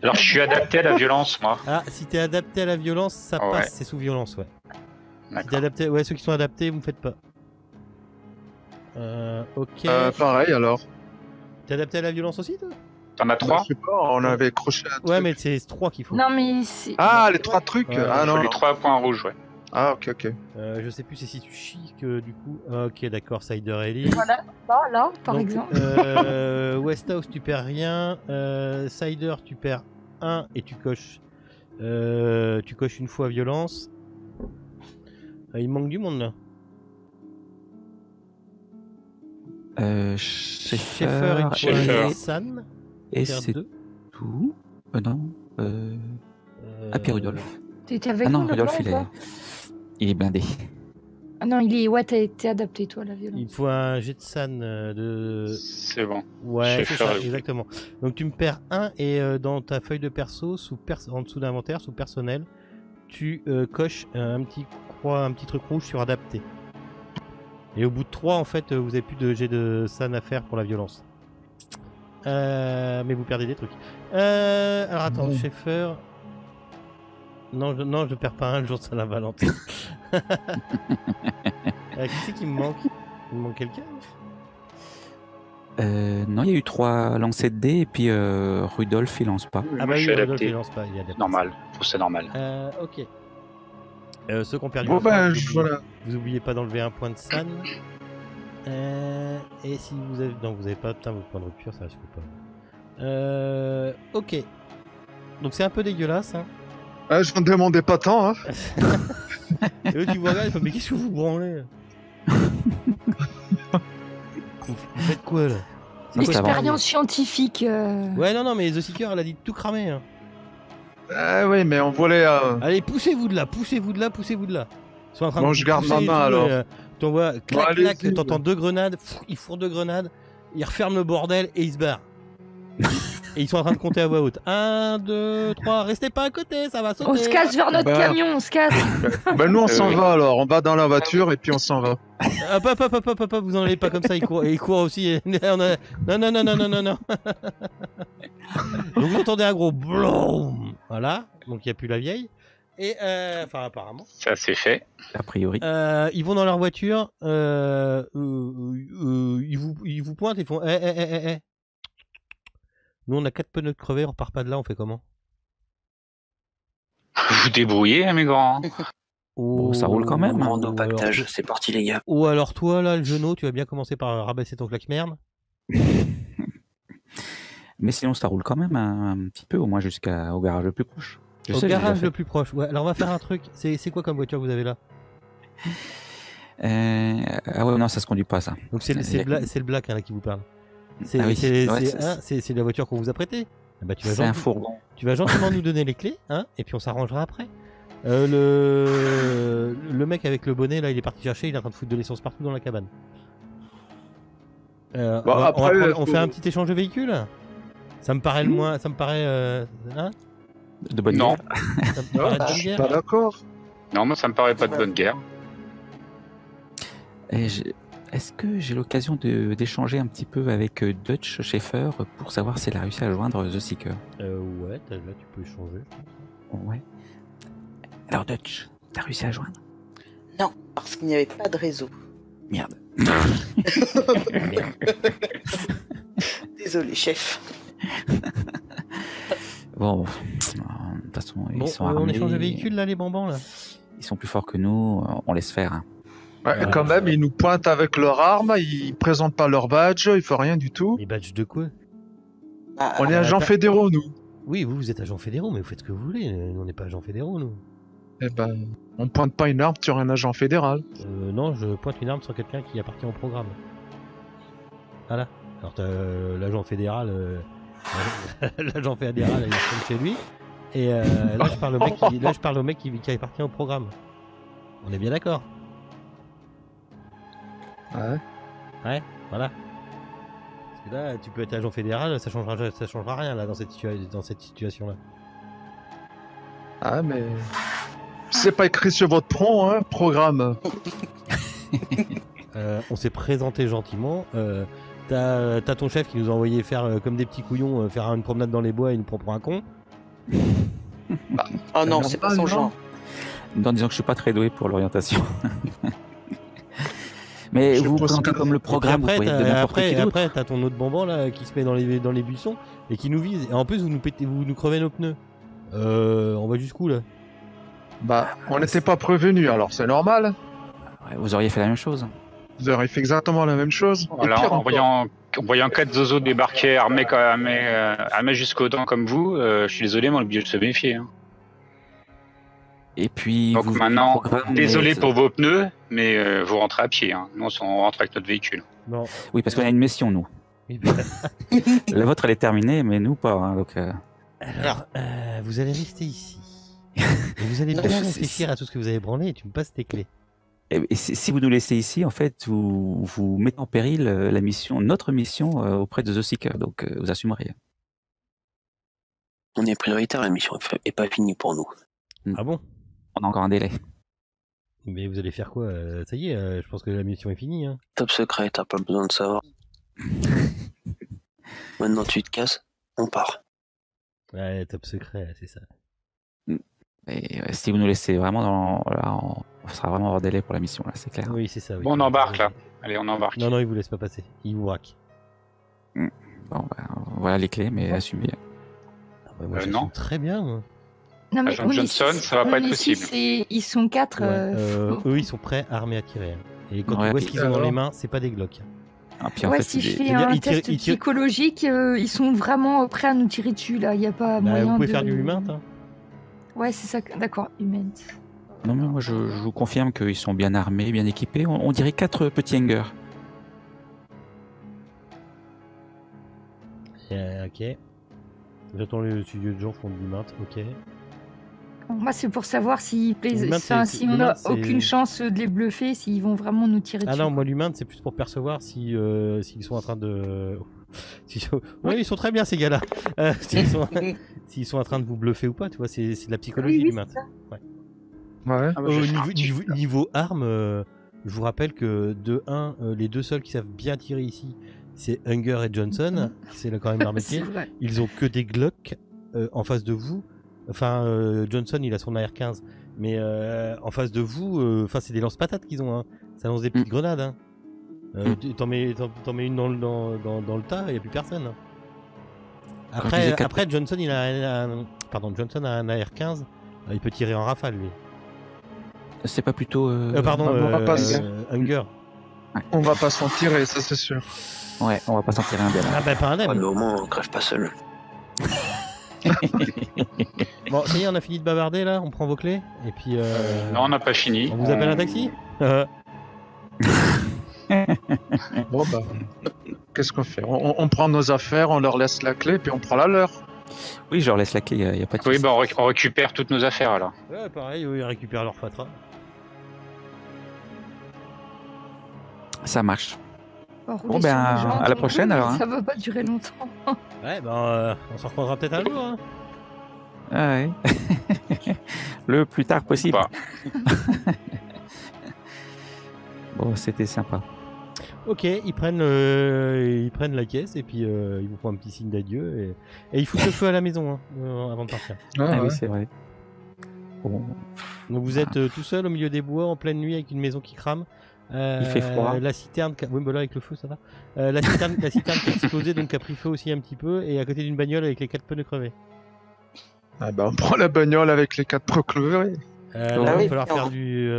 Alors, je suis adapté à la violence, moi. Ah, si t'es adapté à la violence, ça Ouais. passe, c'est sous violence, ouais. Si t'es D'accord. adapté... Ouais, ceux qui sont adaptés, vous me faites pas. Ok. Pareil alors. T'es adapté à la violence aussi, toi? T'en as 3? Je sais pas, on avait croché un Ouais, truc. mais c'est 3 qu'il faut. Non, mais c'est. Ah, les 3 trucs. Ouais. Ah Il non. faut les 3 points rouges, ouais. Ah ok ok. Je sais plus c'est si tu chies que du coup. Ok, d'accord, Cider Ellie. Voilà, là, par Donc, exemple. Westhouse, tu perds rien. Cider, tu perds 1 et tu coches une fois violence. Il manque du monde là. Schaeffer, une fois. Schaeffer. Et San. et Perd c'est 2. tout. Non. Pierre Rudolph. T'étais avec Ah non, nous, le Rudolph, blanc, il ou est... pas il est blindé. Ah non, il est. Ouais, t'es adapté, toi, à la violence. Il faut un jet de San de. C'est bon. Ouais, c'est Schaeffer, ça, oui. exactement. Donc tu me perds 1 et dans ta feuille de perso, en dessous d'inventaire, sous personnel, tu coches un petit truc rouge sur adapté. Et au bout de 3, en fait, vous avez plus de jet de San à faire pour la violence. Mais vous perdez des trucs. Alors attends, Bon. Schaeffer. Non, je perds pas un le jour de Saint-Valentin. Qui c'est qui me manque? Il me manque quelqu'un? Non, il y a eu 3 lancers de dés et puis Rudolph il lance pas. Ah Moi, bah je oui, suis Rodolphe, adapté. il lance pas, il est adapté. Normal. Je trouve ça normal. Ok. Ceux qui ont perdu Bon un point, ben vous, voilà. vous oubliez pas d'enlever un point de San. Et si vous avez... Non, vous avez pas... Putain, vos points de rupture, ça suffit pas. Ok. Donc c'est un peu dégueulasse, hein. Ah, je ne demandais pas tant. Hein. Et eux, tu vois là, ils font, mais qu'est-ce que vous branlez? Vous faites quoi, là? C'est quoi, ça va. Expérience scientifique. Ouais, non, mais The Seeker, elle a dit de tout cramer, hein. Ah oui, mais on voulait. Allez, poussez-vous de là, poussez-vous de là, poussez-vous de là. Ils sont en train Bon, de je garde pousser ma et main, tout, alors. T'envoies clac, Bon, clac, allez-y, t'entends ouais. 2 grenades, ils fourrent 2 grenades, ils referment le bordel et ils se barrent. Et ils sont en train de compter à voix haute. 1, 2, 3, restez pas à côté, ça va sauter. On se casse vers notre Bah. camion, on se casse. Ben nous on s'en oui. va alors. On va dans la voiture et puis on s'en va. Hop, vous en allez pas comme ça, ils courent aussi. On a... Non. Donc vous entendez un gros bloom. Voilà, donc il n'y a plus la vieille. Et enfin apparemment. Ça, c'est fait. A priori. Ils vont dans leur voiture, ils vous pointent, ils font eh. Nous on a 4 pneus crevés, on repart pas de là, on fait comment? Vous vous débrouillez, hein, mes grands. Bon, ça roule quand même. Rando Ou pactage, alors- c'est parti les gars. Ou alors toi là, le genou, tu vas bien commencer par rabaisser ton claque-merde. Mais sinon, ça roule quand même un petit peu, au moins jusqu'au garage le plus proche. Je Au sais, j'ai déjà garage fait. le plus proche. Ouais, alors on va faire un truc. C'est quoi comme voiture que vous avez là? Ah ouais, non, ça se conduit pas, ça. Donc c'est le black hein, là, qui vous parle. C'est Ah oui, ouais, c'est la voiture qu'on vous a prêtée. Ah bah, c'est un fourgon. tu vas gentiment nous donner les clés, hein, et puis on s'arrangera après. Le mec avec le bonnet là, il est parti chercher, il est en train de foutre de l'essence partout dans la cabane. On fait un petit échange de véhicules. Ça me paraît le moins, ça me paraît, hein, De bonne Non. guerre. ça me paraît de Je bonne suis guerre. pas d'accord. Non, moi, ça me paraît pas de bonne guerre. Est-ce que j'ai l'occasion d'échanger un petit peu avec Dutch Schaeffer pour savoir si elle a réussi à joindre The Seeker? Ouais, là tu peux échanger. Ouais. Alors Dutch, t'as réussi à joindre? Non, parce qu'il n'y avait pas de réseau. Merde. Désolé, chef. Bon, de toute façon, Bon, ils sont on armés. échange de véhicules là, les bambans là. Ils sont plus forts que nous, on laisse faire. Hein. Ouais, Ouais. quand même, ils nous pointent avec leur arme, ils présentent pas leur badge, ils font rien du tout. Les badges de quoi? Bah, On est agents fédéraux, nous. Oui, vous êtes agents fédéraux, mais vous faites ce que vous voulez. Nous, on n'est pas agents fédéraux, nous. Eh ben, on pointe pas une arme sur un agent fédéral. Non, je pointe une arme sur quelqu'un qui appartient au programme. Voilà. Alors, t'as, l'agent fédéral, l'agent fédéral, il est chez lui. Et là, je parle au mec qui appartient au programme. On est bien d'accord. Ouais. Voilà. Parce que là, tu peux être agent fédéral, ça changera rien là dans cette situation-là. Ah, mais. C'est pas écrit sur votre front, hein, programme. On s'est présenté gentiment. T'as ton chef qui nous a envoyé faire comme des petits couillons, faire une promenade dans les bois et nous prend pour un con. Oh non, c'est pas son genre. En disant que je suis pas très doué pour l'orientation. Mais Je vous pense présentez que- comme le programme, vous pouvez être de n'importe qui d'autre. après, t'as ton autre bonbon là qui se met dans les buissons et qui nous vise. Et en plus, vous nous crevez nos pneus. On va jusqu'où là? Bah, on n'était pas prévenus, alors c'est normal. Ouais, vous auriez fait la même chose. Vous auriez fait exactement la même chose. Et Voilà, pire en encore. voyant 4 zozos débarquer armés jusqu'aux dents comme vous, je suis désolé, mais on est obligé de se méfier. Hein. Et puis, Donc vous maintenant, programme, désolé mais- pour vos pneus, mais vous rentrez à pied. Hein. Nous, on rentre avec notre véhicule. Non. Oui, parce qu'on a une mission, nous. La vôtre, elle est terminée, mais nous, pas. Hein, donc, Alors, vous allez rester ici. Et vous allez bien réfléchir à tout ce que vous avez branlé et tu me passes tes clés. et si vous nous laissez ici, en fait, vous mettez en péril la mission, notre mission auprès de The Seeker. Donc, vous assumerez. On est prioritaire, la mission est pas finie pour nous. Ah bon? On a encore un délai. Mais vous allez faire quoi? Ça y est, je pense que la mission est finie. Hein. Top secret, t'as pas besoin de savoir. Maintenant tu te casses, on part. Ouais, top secret, c'est ça. Et si vous nous laissez vraiment on sera vraiment hors délai pour la mission, là, c'est clair. Oui, c'est ça. Oui. Bon, on embarque là. Allez, on embarque. Non, il vous laisse pas passer. Il vous braque. Bon, bah, voilà les clés, mais assumez. Ah bah, moi, non. j'assume très bien, moi. Non, mais Agent on est Johnson, six- ça va on pas être est possible. six et ils sont 4. Ouais, eux, ils sont prêts, armés à tirer. Hein. Et quand Ouais, tu vois ce puis qu'ils ont dans alors les mains, c'est pas des Glocks. Ah, puis en Ouais, fait, si je il est- fais C'est-à-dire, un ils tirent- test ils tirent- psychologique, ils sont vraiment prêts à nous tirer dessus, là. Il n'y a pas Bah, moyen vous pouvez de... faire du humain, hein. Ouais, c'est ça. D'accord, humain. Non, mais moi je vous confirme qu'ils sont bien armés, bien équipés. On dirait 4 petits hangers. Ok. J'attends le studio de gens font de l'humain, ok. Moi, c'est pour savoir s'ils plaisent... L'humain, enfin, c'est- si on l'humain, n'a c'est- aucune chance de les bluffer, s'ils vont vraiment nous tirer Ah dessus. non, moi l'humain, c'est plus pour percevoir si s'ils sont en train de. Ouais, ils sont très bien ces gars-là. S'ils sont en train de vous bluffer ou pas, tu vois, c'est de la psychologie Oui, l'humain. c'est ça. Ouais. Ouais. Ah, bah, je vais faire un petit Niveau armes, je vous rappelle que de 1, les deux seuls qui savent bien tirer ici, c'est Hunger et Johnson. C'est là quand même leur C'est métier. vrai. Ils ont que des Glock en face de vous. Enfin, Johnson, il a son AR-15. Mais en face de vous, c'est des lance-patates qu'ils ont. Hein. Ça lance des petites grenades. Hein. T'en mets une dans le tas, il n'y a plus personne. Hein. Quand je disais quatre- Après, Johnson, Johnson a un AR-15. Il peut tirer en rafale, lui. C'est pas plutôt. on va pas se- Hunger. On va pas s'en tirer, ça c'est sûr. Ouais, on va pas s'en tirer un bien. Ah bah, pas un Ouais, M. mais au moins on crève pas seul. Bon, ça y est, on a fini de bavarder là, on prend vos clés. Et puis. Non, on n'a pas fini. On vous appelle un taxi Bon bah, qu'est-ce qu'on fait on prend nos affaires, on leur laisse la clé, puis on prend la leur. Oui, je leur laisse la clé, y a pas de Oui, souci. bah, on récupère toutes nos affaires alors. Ouais, pareil, ils récupèrent leur fatra. Ça marche. On va rouler Bon, ben, sur les gens, à la prochaine, alors, hein. Ça va pas durer longtemps. Ouais, ben, on s'en reprendra peut-être un jour. Hein. Ah ouais. Le plus tard possible. Bah, Bon, c'était sympa. Ok, ils prennent la caisse et puis ils vous font un petit signe d'adieu et ils foutent le feu à la maison hein, avant de partir. Ah oui, c'est vrai. Bon, Donc vous êtes tout seul au milieu des bois en pleine nuit avec une maison qui crame. Il fait froid. La citerne, oui, bah là avec le feu ça va. La citerne qui a explosé donc qui a pris feu aussi un petit peu et à côté d'une bagnole avec les 4 pneus crevés. Ah bah, on prend la bagnole avec les 4 pneus crevés. Là, Ah il va oui, falloir faire clairement. du.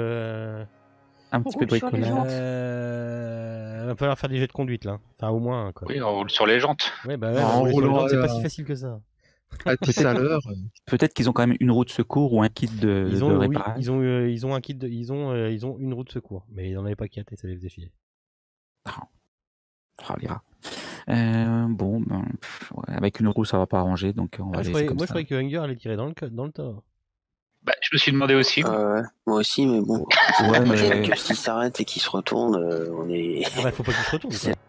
un petit peu de roule sur les bricolage. gens. Va falloir faire des jets de conduite là. Enfin au moins quoi. oui, on roule sur les jantes. Ouais bah ouais, En rouler sur les roulant, gens, c'est pas euh, si facile que ça. À 10 à l'heure. Peut-être qu'ils ont quand même une roue de secours ou un kit de Ils ont, oui, réparage. ils ont un kit, ils ont une roue de secours, mais ils n'en avaient pas 4 et ça les faisait chier. Oh, les rats. Bon, ben, ouais, avec une roue, ça va pas arranger, donc on va Ah, je laisser croyais, comme moi je ça. croyais que Hunger allait tirer dans le tas. Bah, je me suis demandé aussi. Moi aussi, mais bon. Ouais, Imagine mais que s'il s'arrête et qu'il se retourne, on est. Ah bah faut pas qu'il se retourne. C'est- Quoi.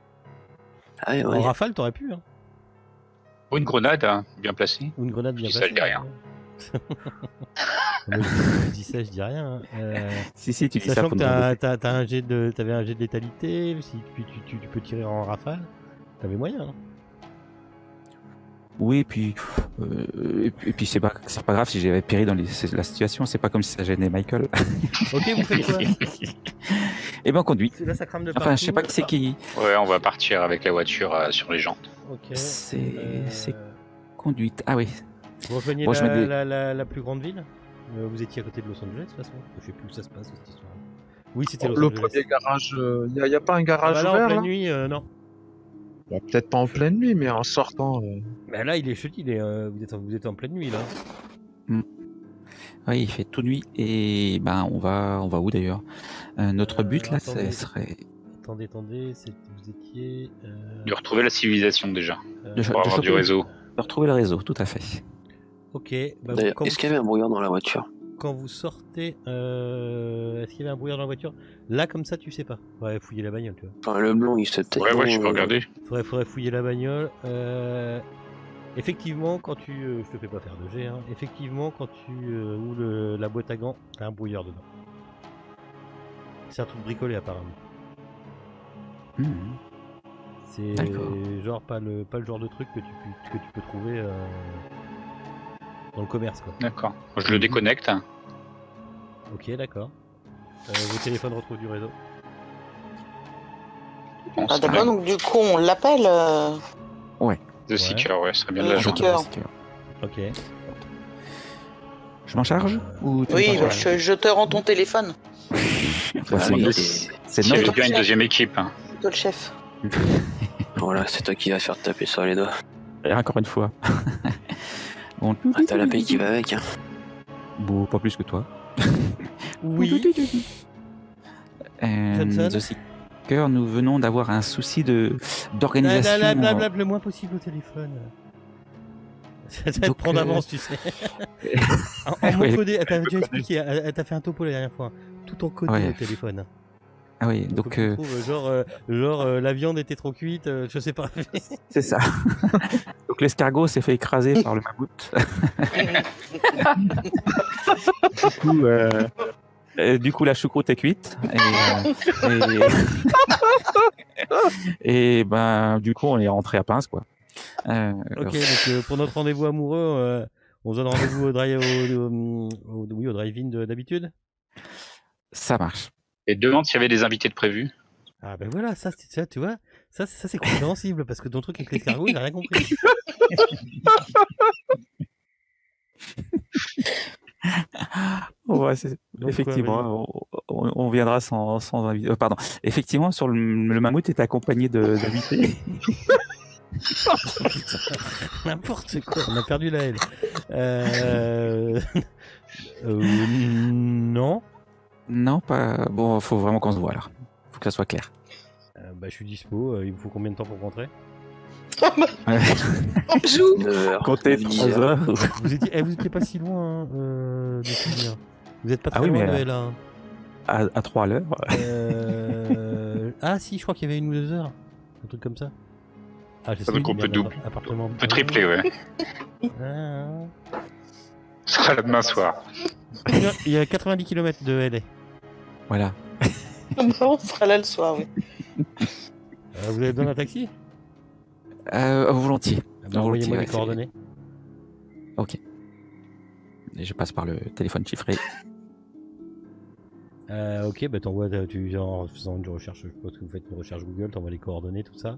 Ah ouais, En ouais. rafale t'aurais pu, hein. Ou une grenade hein, bien placée. Ou une grenade bien Je dis ça placée. le derrière. Je dis ça, je dis rien. Si, tu dis ça Sachant pour que nous embêter. t'avais un jet de létalité, si tu peux tirer en rafale, t'avais moyen. Hein. Oui, et puis c'est pas grave si j'avais péri dans la situation, c'est pas comme si ça gênait Michael. Ok, vous faites quoi? Et ben on conduit. Là, ça crame de Enfin, je sais pas qui c'est qui. Ouais, on va partir avec la voiture sur les jantes. Ok. C'est conduite. Ah oui. Vous rejoignez Bon, je mets des- la plus grande ville. Vous étiez à côté de Los Angeles, de toute façon. Je sais plus où ça se passe, cette histoire. Oui, c'était Los Le Angeles. premier garage, il n'y a pas un Ah garage bah là, en ouvert pleine là nuit, non. Bah, peut-être pas en pleine nuit, mais en sortant. Bah là, il est chute, vous êtes en pleine nuit, là. Oui, il fait tout nuit et ben on va où d'ailleurs Notre but là, attendez. ce serait Attendez, vous étiez... De retrouver la civilisation déjà, de pour avoir du choper- réseau. de retrouver le réseau, tout à fait. Ok, bah, D'ailleurs, est-ce qu'il y avait un brouillard dans la voiture? quand vous sortez... Est-ce qu'il y avait un brouillard dans la voiture? Là, comme ça, tu sais pas. Ouais, fouiller la bagnole, tu vois. Enfin, le blanc, il se peut-être. Ouais, je peux regarder. Faudrait fouiller la bagnole. Effectivement, quand tu... je te fais pas faire de jet, hein. Effectivement, quand tu ouvres la boîte à gants, t'as un brouillard dedans. C'est un truc bricolé, apparemment. Mhm. C'est D'accord. genre pas le genre de truc que tu peux trouver dans le commerce, quoi. D'accord. Je le déconnecte. Ok, d'accord. Vos téléphones retrouvent du réseau. Bon, Ah c'est d'accord, bien. donc du coup on l'appelle. The Seeker, ouais, ce serait bien de Le la Seeker. joindre. Ok. Je m'en charge ou tu Oui, m'en charges je te rends ton téléphone. Bah, c'est Allez, notre- c'est- c'est Il y avait notre. bien une deuxième équipe. Hein. C'est toi le chef. Voilà, c'est toi qui vas faire taper sur les doigts. Et encore une fois. Bon, Ah, t'as la paix qui va avec. Hein. Bon, pas plus que toi. Oui. Johnson The Seeker, nous venons d'avoir un souci d'organisation. Blablabla, le moins possible au téléphone. Ça va te Donc, prendre d'avance, tu sais. En mot Ouais. codé, elle t'avait déjà expliqué, elle t'a fait un topo la dernière fois. Tout en codé Ouais. au téléphone. Ah oui, Faut donc que tu trouves, genre la viande était trop cuite, je sais pas. c'est ça. Donc l'escargot s'est fait écraser par le mammouth. Du coup, la choucroute est cuite. Et ben, du coup, on est rentré à Pince, quoi. Ok, donc pour notre rendez-vous amoureux, on se donne rendez-vous au drive-in d'habitude. Ça marche. Et demande s'il y avait des invités de prévus. Ah ben voilà, ça tu vois, ça c'est compréhensible parce que ton truc avec l'escargot, il a rien compris. Ouais, Donc, effectivement, on viendra sans invité. Pardon. Effectivement, sur le mammouth est accompagné d'invités. N'importe quoi, on a perdu la haine. Non. Non, pas. Bon, faut vraiment qu'on se voit alors. Faut que ça soit clair. Bah, je suis dispo. Il vous faut combien de temps pour rentrer? Bisous. 9h. Comptez 3 heures. Vous étiez pas si loin de Sylvia. Vous êtes pas Ah très oui, loin mais, de là. À 3 à l'heure. Ah si, je crois qu'il y avait 1 ou 2 heures. Un truc comme ça. Ah, je Ça veut qu'on peut double. Appartement. On peut tripler, ouais. Ah. Ce sera là demain soir. Il y a 90 km de LA. Voilà. On sera là le soir, oui. Vous avez besoin d'un taxi? Volontiers. Ah bah, envoyez-moi les ouais, coordonnées. Ok. Et je passe par le téléphone chiffré. Ok, bah en faisant une recherche, je suppose que vous faites une recherche Google, t'envoies les coordonnées, tout ça.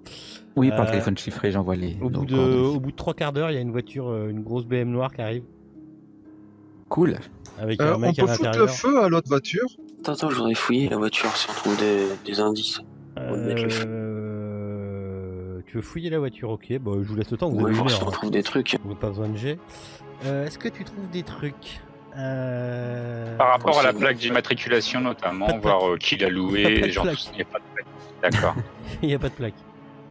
Oui, par le téléphone chiffré, j'envoie les. Au bout de 3 quarts d'heure, il y a une voiture, une grosse BM noire qui arrive. Cool. Avec un On mec peut à foutre le l'intérieur. feu à l'autre voiture. Attends, je voudrais fouiller la voiture si on trouve des indices. On va mettre le Tu veux fouiller la voiture? Ok, bah je vous laisse le temps, vous Ouais, avez une voir si heure. on trouve des trucs. Vous n'avez pas besoin de jet. Est-ce que tu trouves des trucs Par rapport à la plaque d'immatriculation notamment, Pas de voir plaque. qui l'a Pas loué, de genre plaque. il n'y a pas de plaque. D'accord. Il n'y a pas de plaque.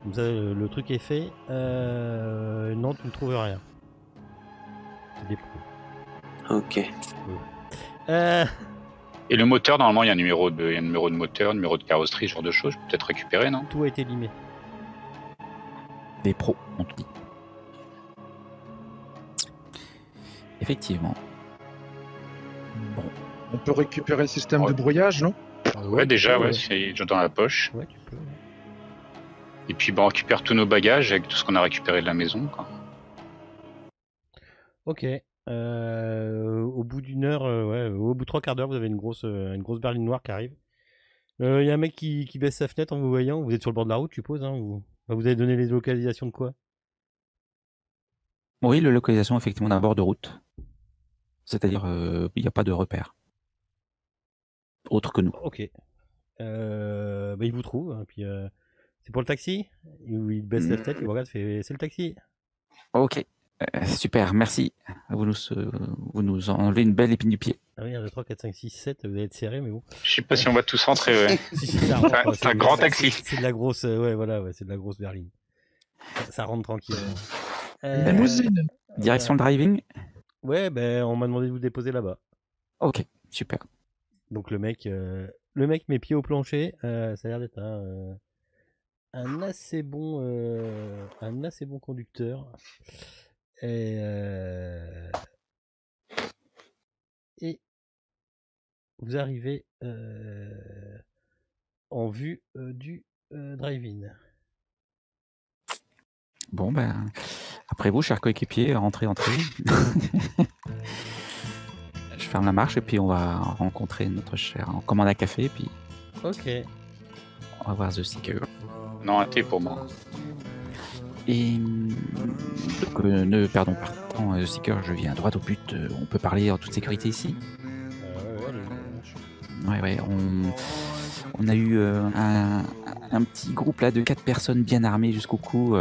Comme ça, le truc est fait. Non, tu ne trouves rien. C'est des pros. Ok. Et le moteur, normalement, il y a un numéro de moteur, numéro de carrosserie, ce genre de choses. Je peux peut-être récupérer, non? Tout a été limé. Des pros, on te dit. Effectivement. Bon. On peut récupérer le système de brouillage, non? Ouais, déjà, ouais, c'est déjà dans la poche. Ouais, tu peux. Et puis, bah, on récupère tous nos bagages avec tout ce qu'on a récupéré de la maison, quoi. Ok. Au bout d'une heure, au bout de 3/4 d'heure, vous avez une grosse berline noire qui arrive. Il y a un mec qui baisse sa fenêtre en vous voyant. Vous êtes sur le bord de la route, je suppose. Hein, vous avez donné les localisations de quoi? Oui, la localisation effectivement d'un bord de route. C'est-à-dire, il n'y a pas de repère. Autre que nous. Ok. Il vous trouve. Hein, puis, c'est pour le taxi? Il baisse la tête, il vous regarde, fait c'est le taxi. Ok. Super, merci. Vous nous enlevez une belle épine du pied. Ah oui, 1, 2, 3, 4, 5, 6, 7, vous allez être serré, mais bon. Je sais pas si on va tous rentrer, ouais. Si, ça rentre, C'est un grand taxi. C'est de la grosse, c'est de la grosse berline. Ça rentre tranquille. Limousine. Direction le driving? Ouais, on m'a demandé de vous déposer là-bas. Ok, super. Donc le mec met pied au plancher. Ça a l'air d'être un assez bon conducteur. Et vous arrivez en vue du drive-in. Bon, après vous, chers coéquipiers, rentrez. Je ferme la marche et puis on va rencontrer notre cher. On commande un café et puis Ok. on va voir The Seeker. Non, un thé pour moi. Et donc, ne perdons pas de temps, The Seeker, je viens droit au but. On peut parler en toute sécurité ici. Ouais, on a eu un petit groupe là de 4 personnes bien armées jusqu'au cou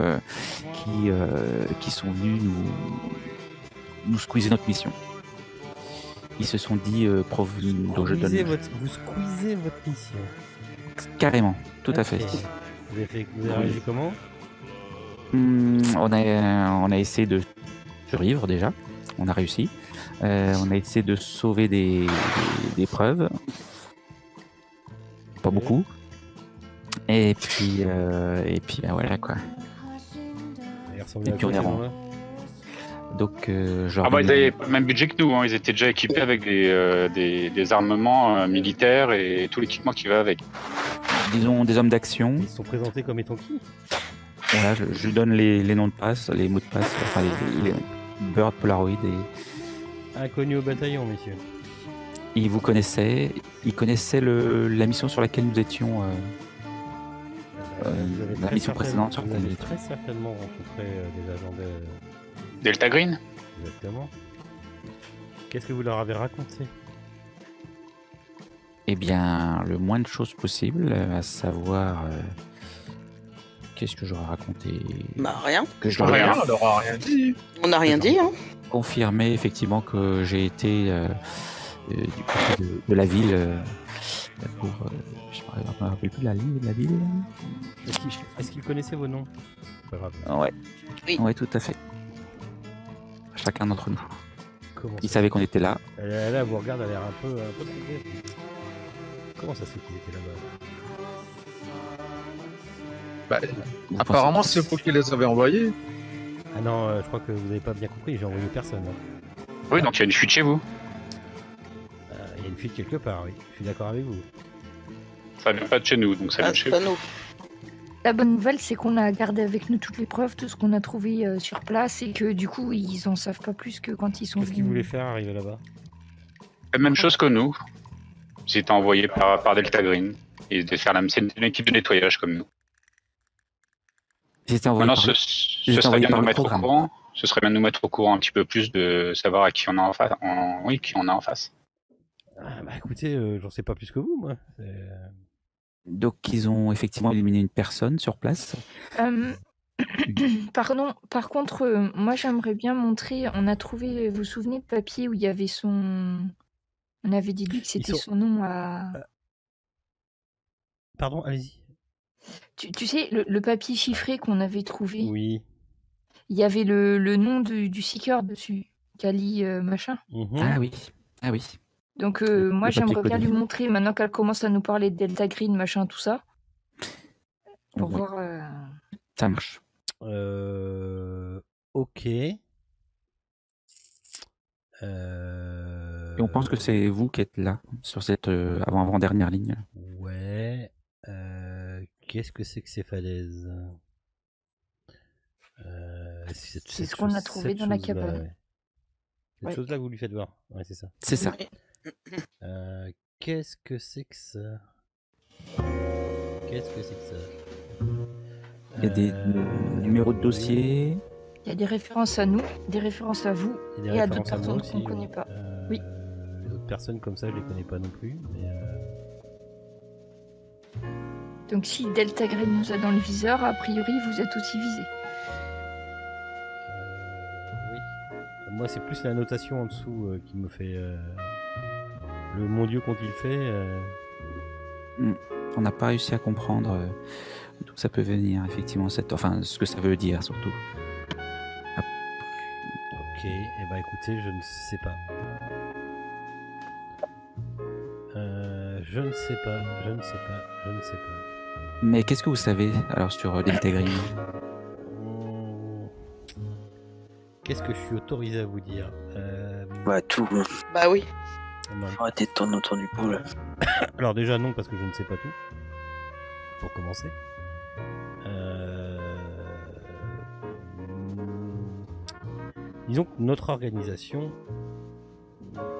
qui sont venus nous squeezer notre mission. Ils se sont dit Vous squeezez votre mission. Carrément, tout à fait. Vous avez réagi comment? On a essayé de survivre déjà. On a réussi. On a essayé de sauver des preuves. Pas beaucoup. Et puis voilà quoi. Et puis on est rentré. Donc genre. Ah bah ils avaient le même budget que nous, hein. Ils étaient déjà équipés avec des armements militaires et tout l'équipement qui va avec. Disons des hommes d'action. Ils se sont présentés comme étant qui? Voilà, je lui donne les noms de passe, les mots de passe, enfin les Bird Polaroid et. Inconnus au bataillon, messieurs. Ils vous connaissaient, ils connaissaient la mission sur laquelle nous étions. La mission précédente sur laquelle laquelle vous nous avez étions. très certainement rencontré des agents de... Delta Green? Exactement. Qu'est-ce que vous leur avez raconté? Eh bien, le moins de choses possible, à savoir. Qu'est-ce que j'aurais raconté? Bah rien. Que je Rien. On leur a rien dit. On n'a rien dit, hein. confirmer effectivement que j'ai été du côté de la ville pour. Je me rappelle plus de la ville. Est-ce qu'ils connaissaient vos noms? Pas grave. Ouais. Oui. Ouais, tout à fait. Chacun d'entre nous. Comment Ils ça savaient qu'on était là. Elle vous regarde, elle a l'air un peu troublée. Comment ça se fait qu'ils étaient là-bas? Vous Apparemment, pensez- c'est vous qui les avez envoyés. Ah non, je crois que vous n'avez pas bien compris, j'ai envoyé personne. Hein. Oui, donc il y a une fuite chez vous. Il y a une fuite quelque part, oui. Je suis d'accord avec vous. Ça vient pas de chez nous, donc ça vient Ah, de c'est chez pas vous. nous. La bonne nouvelle, c'est qu'on a gardé avec nous toutes les preuves, tout ce qu'on a trouvé sur place, et que du coup, ils en savent pas plus que quand ils sont Qu'est-ce qu'ils venus. voulaient faire arriver là-bas? La même chose que nous. Ils étaient envoyés par Delta Green. Ils étaient faire c'est une équipe de nettoyage comme nous. Ils étaient envoyés Maintenant, par- ce étaient serait envoyés bien de par nous le mettre au programme. courant. Ce serait bien de nous mettre au courant un petit peu plus de savoir à qui on a en face. Oui, qui on a en face. Ah, bah écoutez, j'en sais pas plus que vous, moi. Donc ils ont effectivement éliminé une personne sur place. Pardon, par contre, moi j'aimerais bien montrer, on a trouvé, vous vous souvenez, le papier où il y avait son... On avait dit lui que c'était sont- son nom à... Pardon, allez-y. Tu sais, le papier chiffré qu'on avait trouvé, Oui. il y avait le nom du seeker dessus, Kali machin. Mhm. Ah oui. Donc moi papier j'aimerais bien codé. lui montrer, maintenant qu'elle commence à nous parler de Delta Green, machin, tout ça, pour Ouais, voir... ça marche. Ok. Et on pense que c'est vous qui êtes là, sur cette avant-dernière ligne. Ouais. Qu'est-ce que c'est que ces falaises? C'est ce qu'on a trouvé dans la cabane. Ouais. Cette Ouais. chose-là que vous lui faites voir. Ouais, c'est ça. C'est ça. Qu'est-ce que c'est que ça? Qu'est-ce que c'est que ça? Il y a des numéros de dossier. Il y a des références à nous, des références à vous, Il y et a à des d'autres références à moi personnes qu'on ne aussi, connaît pas. Oui. Les autres personnes comme ça, je les connais pas non plus. Mais Donc si Delta Green nous a dans le viseur, a priori vous êtes aussi visé. oui. Moi, c'est plus la notation en dessous qui me fait. Le mon Dieu qu'ont-ils fait On n'a pas réussi à comprendre d'où ça peut venir, effectivement, ce que ça veut dire surtout. Ok, et bah écoutez, je ne sais pas. Je ne sais pas. Mais qu'est-ce que vous savez alors sur Delta Green? Qu'est-ce que je suis autorisé à vous dire? Bah, tout. Bah oui. Non. Faut arrêter de tourner autour du pot, là. Alors déjà non, parce que je ne sais pas tout. Pour commencer. Disons que notre organisation,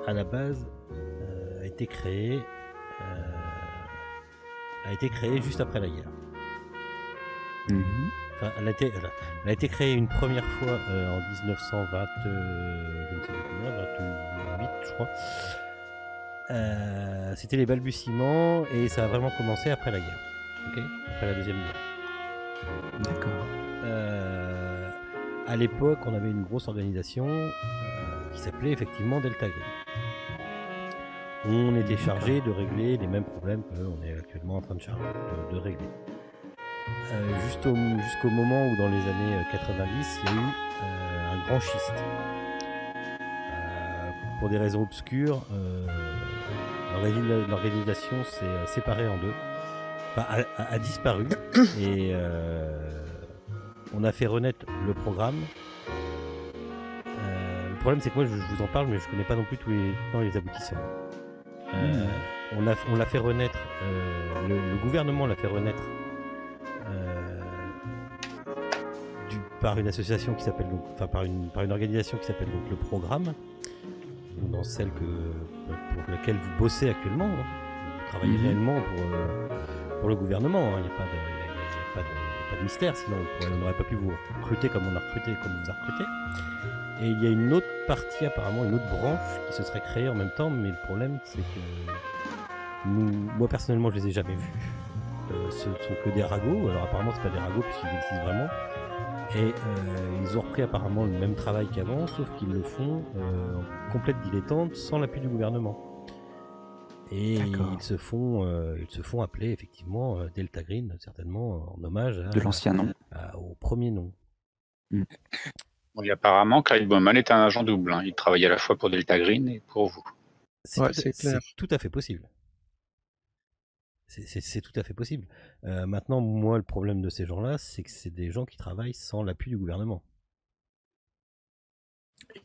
à la base, a été créée juste après la guerre. Enfin, elle a été créée une première fois en 1920, je ne sais plus combien, 28 je crois. C'était les balbutiements et ça a vraiment commencé après la guerre. Okay, après la deuxième guerre. D'accord. À l'époque, on avait une grosse organisation qui s'appelait effectivement Delta Green. On était chargé de régler les mêmes problèmes qu'on est actuellement en train de régler. Jusqu'au moment où, dans les années 90, il y a eu un grand schiste. Pour des raisons obscures, l'organisation s'est séparée en deux. Enfin, a disparu et on a fait renaître le programme. Le problème, c'est que moi, je vous en parle, mais je connais pas non plus tous les aboutissants. On l'a fait renaître, le gouvernement l'a fait renaître par une association qui s'appelle donc, enfin par une organisation qui s'appelle donc le Programme, dans celle pour laquelle vous bossez actuellement. Hein. Vous travaillez réellement pour le gouvernement. Il n'y a pas de mystère, sinon on n'aurait pas pu vous recruter comme on vous a recruté. Et il y a une autre partie, apparemment, une autre branche qui se serait créée en même temps, mais le problème c'est que moi personnellement je les ai jamais vus. Ce ne sont que des ragots, alors apparemment c'est pas des ragots puisqu'ils existent vraiment. Et ils ont repris apparemment le même travail qu'avant, sauf qu'ils le font en complète dilettante, sans l'appui du gouvernement. Et ils se font appeler effectivement Delta Green, certainement en hommage de l'ancien nom, au premier nom. Bon, et apparemment, Clyde Bowman est un agent double. Hein. Il travaille à la fois pour Delta Green et pour vous. C'est tout à fait possible. C'est tout à fait possible. Maintenant, moi, le problème de ces gens-là, c'est que c'est des gens qui travaillent sans l'appui du gouvernement.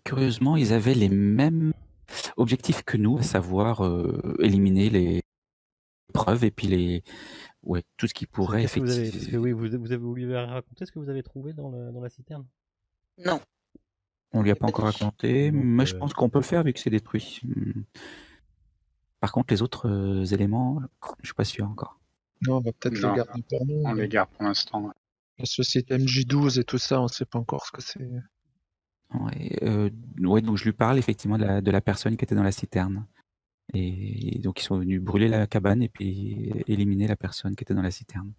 Curieusement, ils avaient les mêmes objectifs que nous, à savoir éliminer les preuves et puis tout ce qui pourrait effectivement. Vous lui avez raconté ce que vous avez trouvé dans la citerne? Non. On lui a pas encore raconté, mais je pense qu'on peut le faire vu que c'est détruit. Par contre, les autres éléments, je suis pas sûr encore. Non, on va peut-être les garder pour nous. On les garde pour l'instant. Ouais. La société MJ12 et tout ça, on sait pas encore ce que c'est. Ouais, donc je lui parle effectivement de la personne qui était dans la citerne. Et donc ils sont venus brûler la cabane et puis éliminer la personne qui était dans la citerne.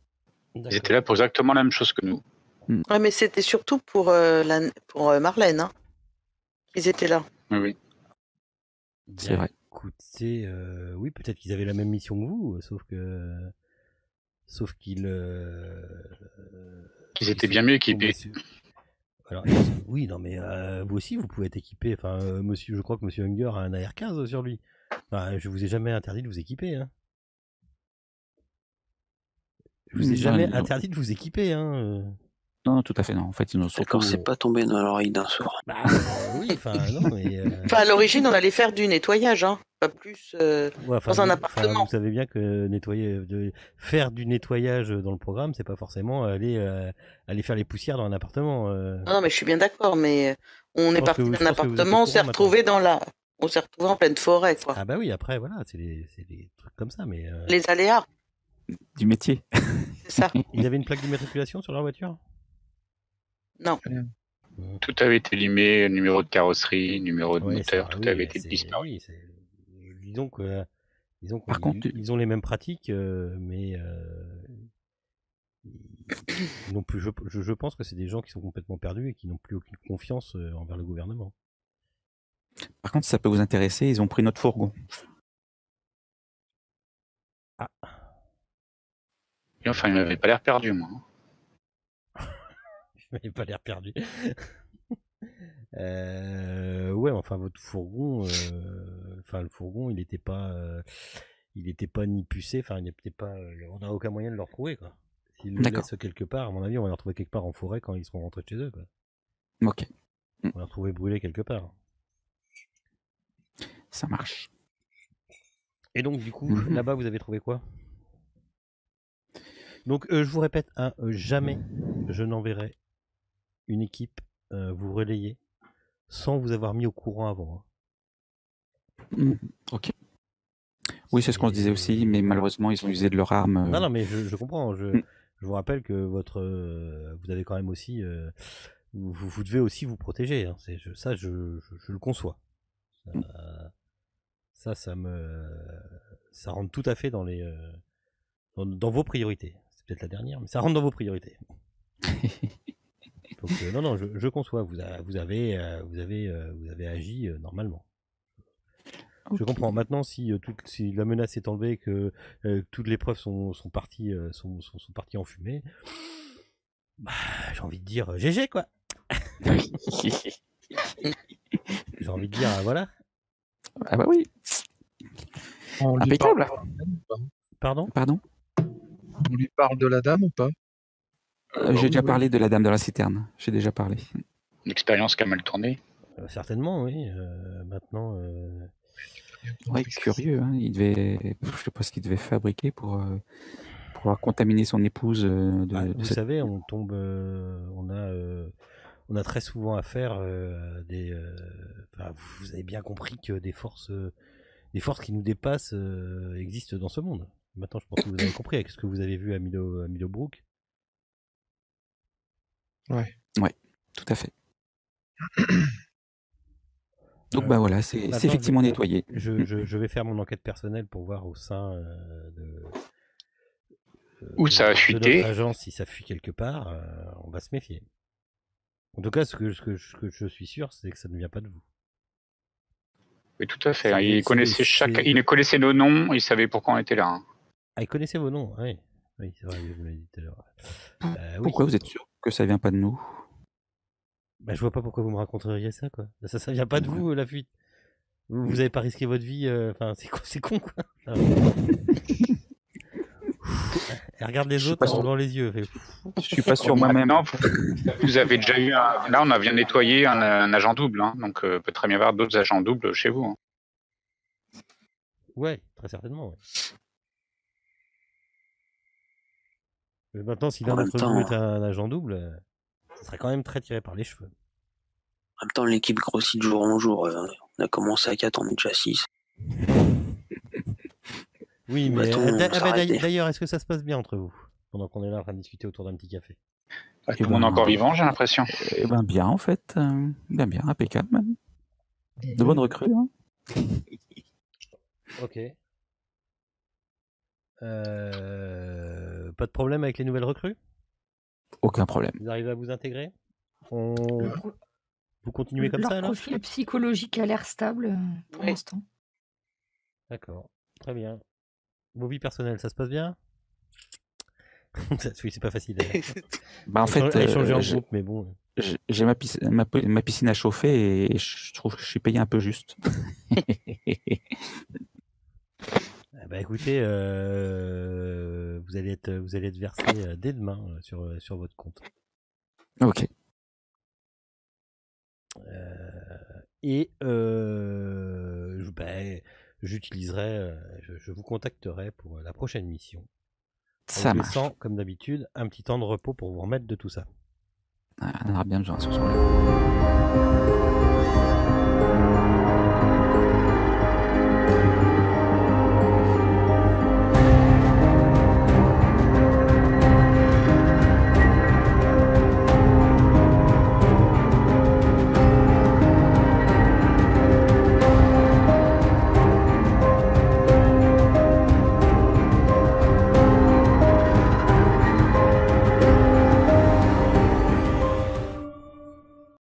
Ils étaient là pour exactement la même chose que nous. Ouais, mais c'était surtout pour Marlène. Hein. Ils étaient là. Oui. C'est vrai. Écoutez, oui, peut-être qu'ils avaient la même mission que vous, sauf qu'ils étaient bien mieux équipés. Alors, oui, non, mais vous aussi, vous pouvez être équipé. Enfin, je crois que Monsieur Unger a un AR-15 sur lui. Enfin, je vous ai jamais interdit de vous équiper. Hein. Je vous ai jamais interdit de vous équiper. Hein. Non, tout à fait, non. En fait, ils nous D'accord, c'est pas tombé dans l'oreille d'un sourd. Bah oui, enfin non, mais. Enfin, à l'origine, on allait faire du nettoyage, hein, pas plus Ouais, dans un appartement. vous savez bien que faire du nettoyage dans le programme, c'est pas forcément aller faire les poussières dans un appartement. Non, mais je suis bien d'accord, mais on est pense parti que vous- je d'un pense que vous êtes au appartement, on s'est courant retrouvé on s'est retrouvé en pleine forêt, quoi. Ah bah oui, après voilà, c'est des trucs comme ça, mais Les aléas, Du métier. c'est ça. ils avaient une plaque d'immatriculation sur leur voiture? Non. Tout avait été limé, numéro de carrosserie, numéro de Ouais, moteur, ça, tout oui, avait été c'est- disparu. oui, disons que Par contre, ils ont les mêmes pratiques, mais ils n'ont plus. Je pense que c'est des gens qui sont complètement perdus et qui n'ont plus aucune confiance envers le gouvernement. Par contre, ça peut vous intéresser, ils ont pris notre fourgon. Et enfin, il m'avait pas l'air perdu, moi. Il n'avait pas l'air perdu. Ouais, enfin votre fourgon, le fourgon, il n'était pas ni pucé, enfin il était pas, on n'a aucun moyen de le retrouver, quoi. S'ils le D'accord. laissent quelque part, à mon avis, on va le retrouver quelque part en forêt quand ils seront rentrés de chez eux, quoi. Ok, On va le retrouver brûlé quelque part. ça marche. Et donc du coup, Mhm. là-bas, vous avez trouvé quoi? Donc je vous répète, jamais je n'enverrai une équipe vous relayer sans vous avoir mis au courant avant. Ok. Oui, c'est ce qu'on se disait aussi, mais malheureusement, ils ont usé de leur arme. Non, mais je comprends. Mm. Je vous rappelle que vous avez quand même aussi, vous devez aussi vous protéger. Hein. Je le conçois. Ça rentre tout à fait dans dans vos priorités. C'est peut-être la dernière, mais ça rentre dans vos priorités. Donc non, je conçois. Vous avez agi normalement. Je comprends. Maintenant, si la menace est enlevée, que toutes les preuves sont parties en fumée, bah, j'ai envie de dire GG, quoi. J'ai envie de dire voilà. Ah bah oui. On lui Impeccable. parle de la dame ou pas Pardon? On lui parle de la dame ou pas? J'ai déjà parlé de la dame de la citerne. J'ai déjà parlé. Une expérience qui a mal tourné. Certainement, oui. Maintenant. Ouais, curieux. Hein. Je sais pas ce qu'il devait fabriquer pour pouvoir contaminer son épouse. Vous savez, on tombe, on a très souvent affaire à vous avez bien compris que des forces qui nous dépassent existent dans ce monde. Maintenant, je pense que vous avez compris avec ce que vous avez vu à Millowbrook. Ouais. Ouais, tout à fait. Donc bah voilà, c'est effectivement nettoyé. Je vais faire mon enquête personnelle pour voir au sein Où ça a de fuité. notre agence si ça fuit quelque part. On va se méfier. En tout cas, ce que je suis sûr, c'est que ça ne vient pas de vous. Oui, tout à fait. Il connaissait nos noms, il savait pourquoi on était là. Hein. Ah, il connaissait vos noms, oui. Oui, c'est vrai, vous l'avez dit tout à l'heure. Pourquoi vous êtes sûr que ça vient pas de nous? Bah, je vois pas pourquoi vous me raconteriez ça, quoi. Ça vient pas de vous, la fuite. Vous avez pas risqué votre vie, enfin, c'est con, quoi. Et regarde les autres en ouvrant les yeux. Je suis pas sûr moi-même. Maintenant, vous avez déjà eu là, on a bien nettoyé un agent double, hein, donc peut très bien y avoir d'autres agents doubles chez vous. Hein. Ouais, très certainement, ouais. Mais maintenant, si l'un d'entre vous est un agent double, ça serait quand même très tiré par les cheveux. En même temps, l'équipe grossit de jour en jour. On a commencé à 4, on est déjà 6. Oui, mais d'ailleurs, est-ce que ça se passe bien entre vous pendant qu'on est là en train de discuter autour d'un petit café? Tout le monde est encore vivant, j'ai l'impression. Eh ben bien, en fait. Bien, impeccable même. De bonnes recrues. Hein. Ok. Pas de problème avec les nouvelles recrues? Aucun problème. Vous arrivez à vous intégrer? Vous continuez comme ça, Leur alors? profil psychologique a l'air stable pour l'instant. D'accord, très bien. Vos vies personnelles, ça se passe bien? Oui, c'est pas facile. Bah en fait, échanger en groupe, mais bon. J'ai ma piscine à chauffer et je trouve que je suis payé un peu juste. Bah écoutez, vous allez être versé dès demain sur votre compte. Ok. Et j'utiliserai, je vous contacterai pour la prochaine mission. Ça En vous marche. laissant, comme d'habitude, un petit temps de repos pour vous remettre de tout ça. On aura bien besoin sur ce coup-là.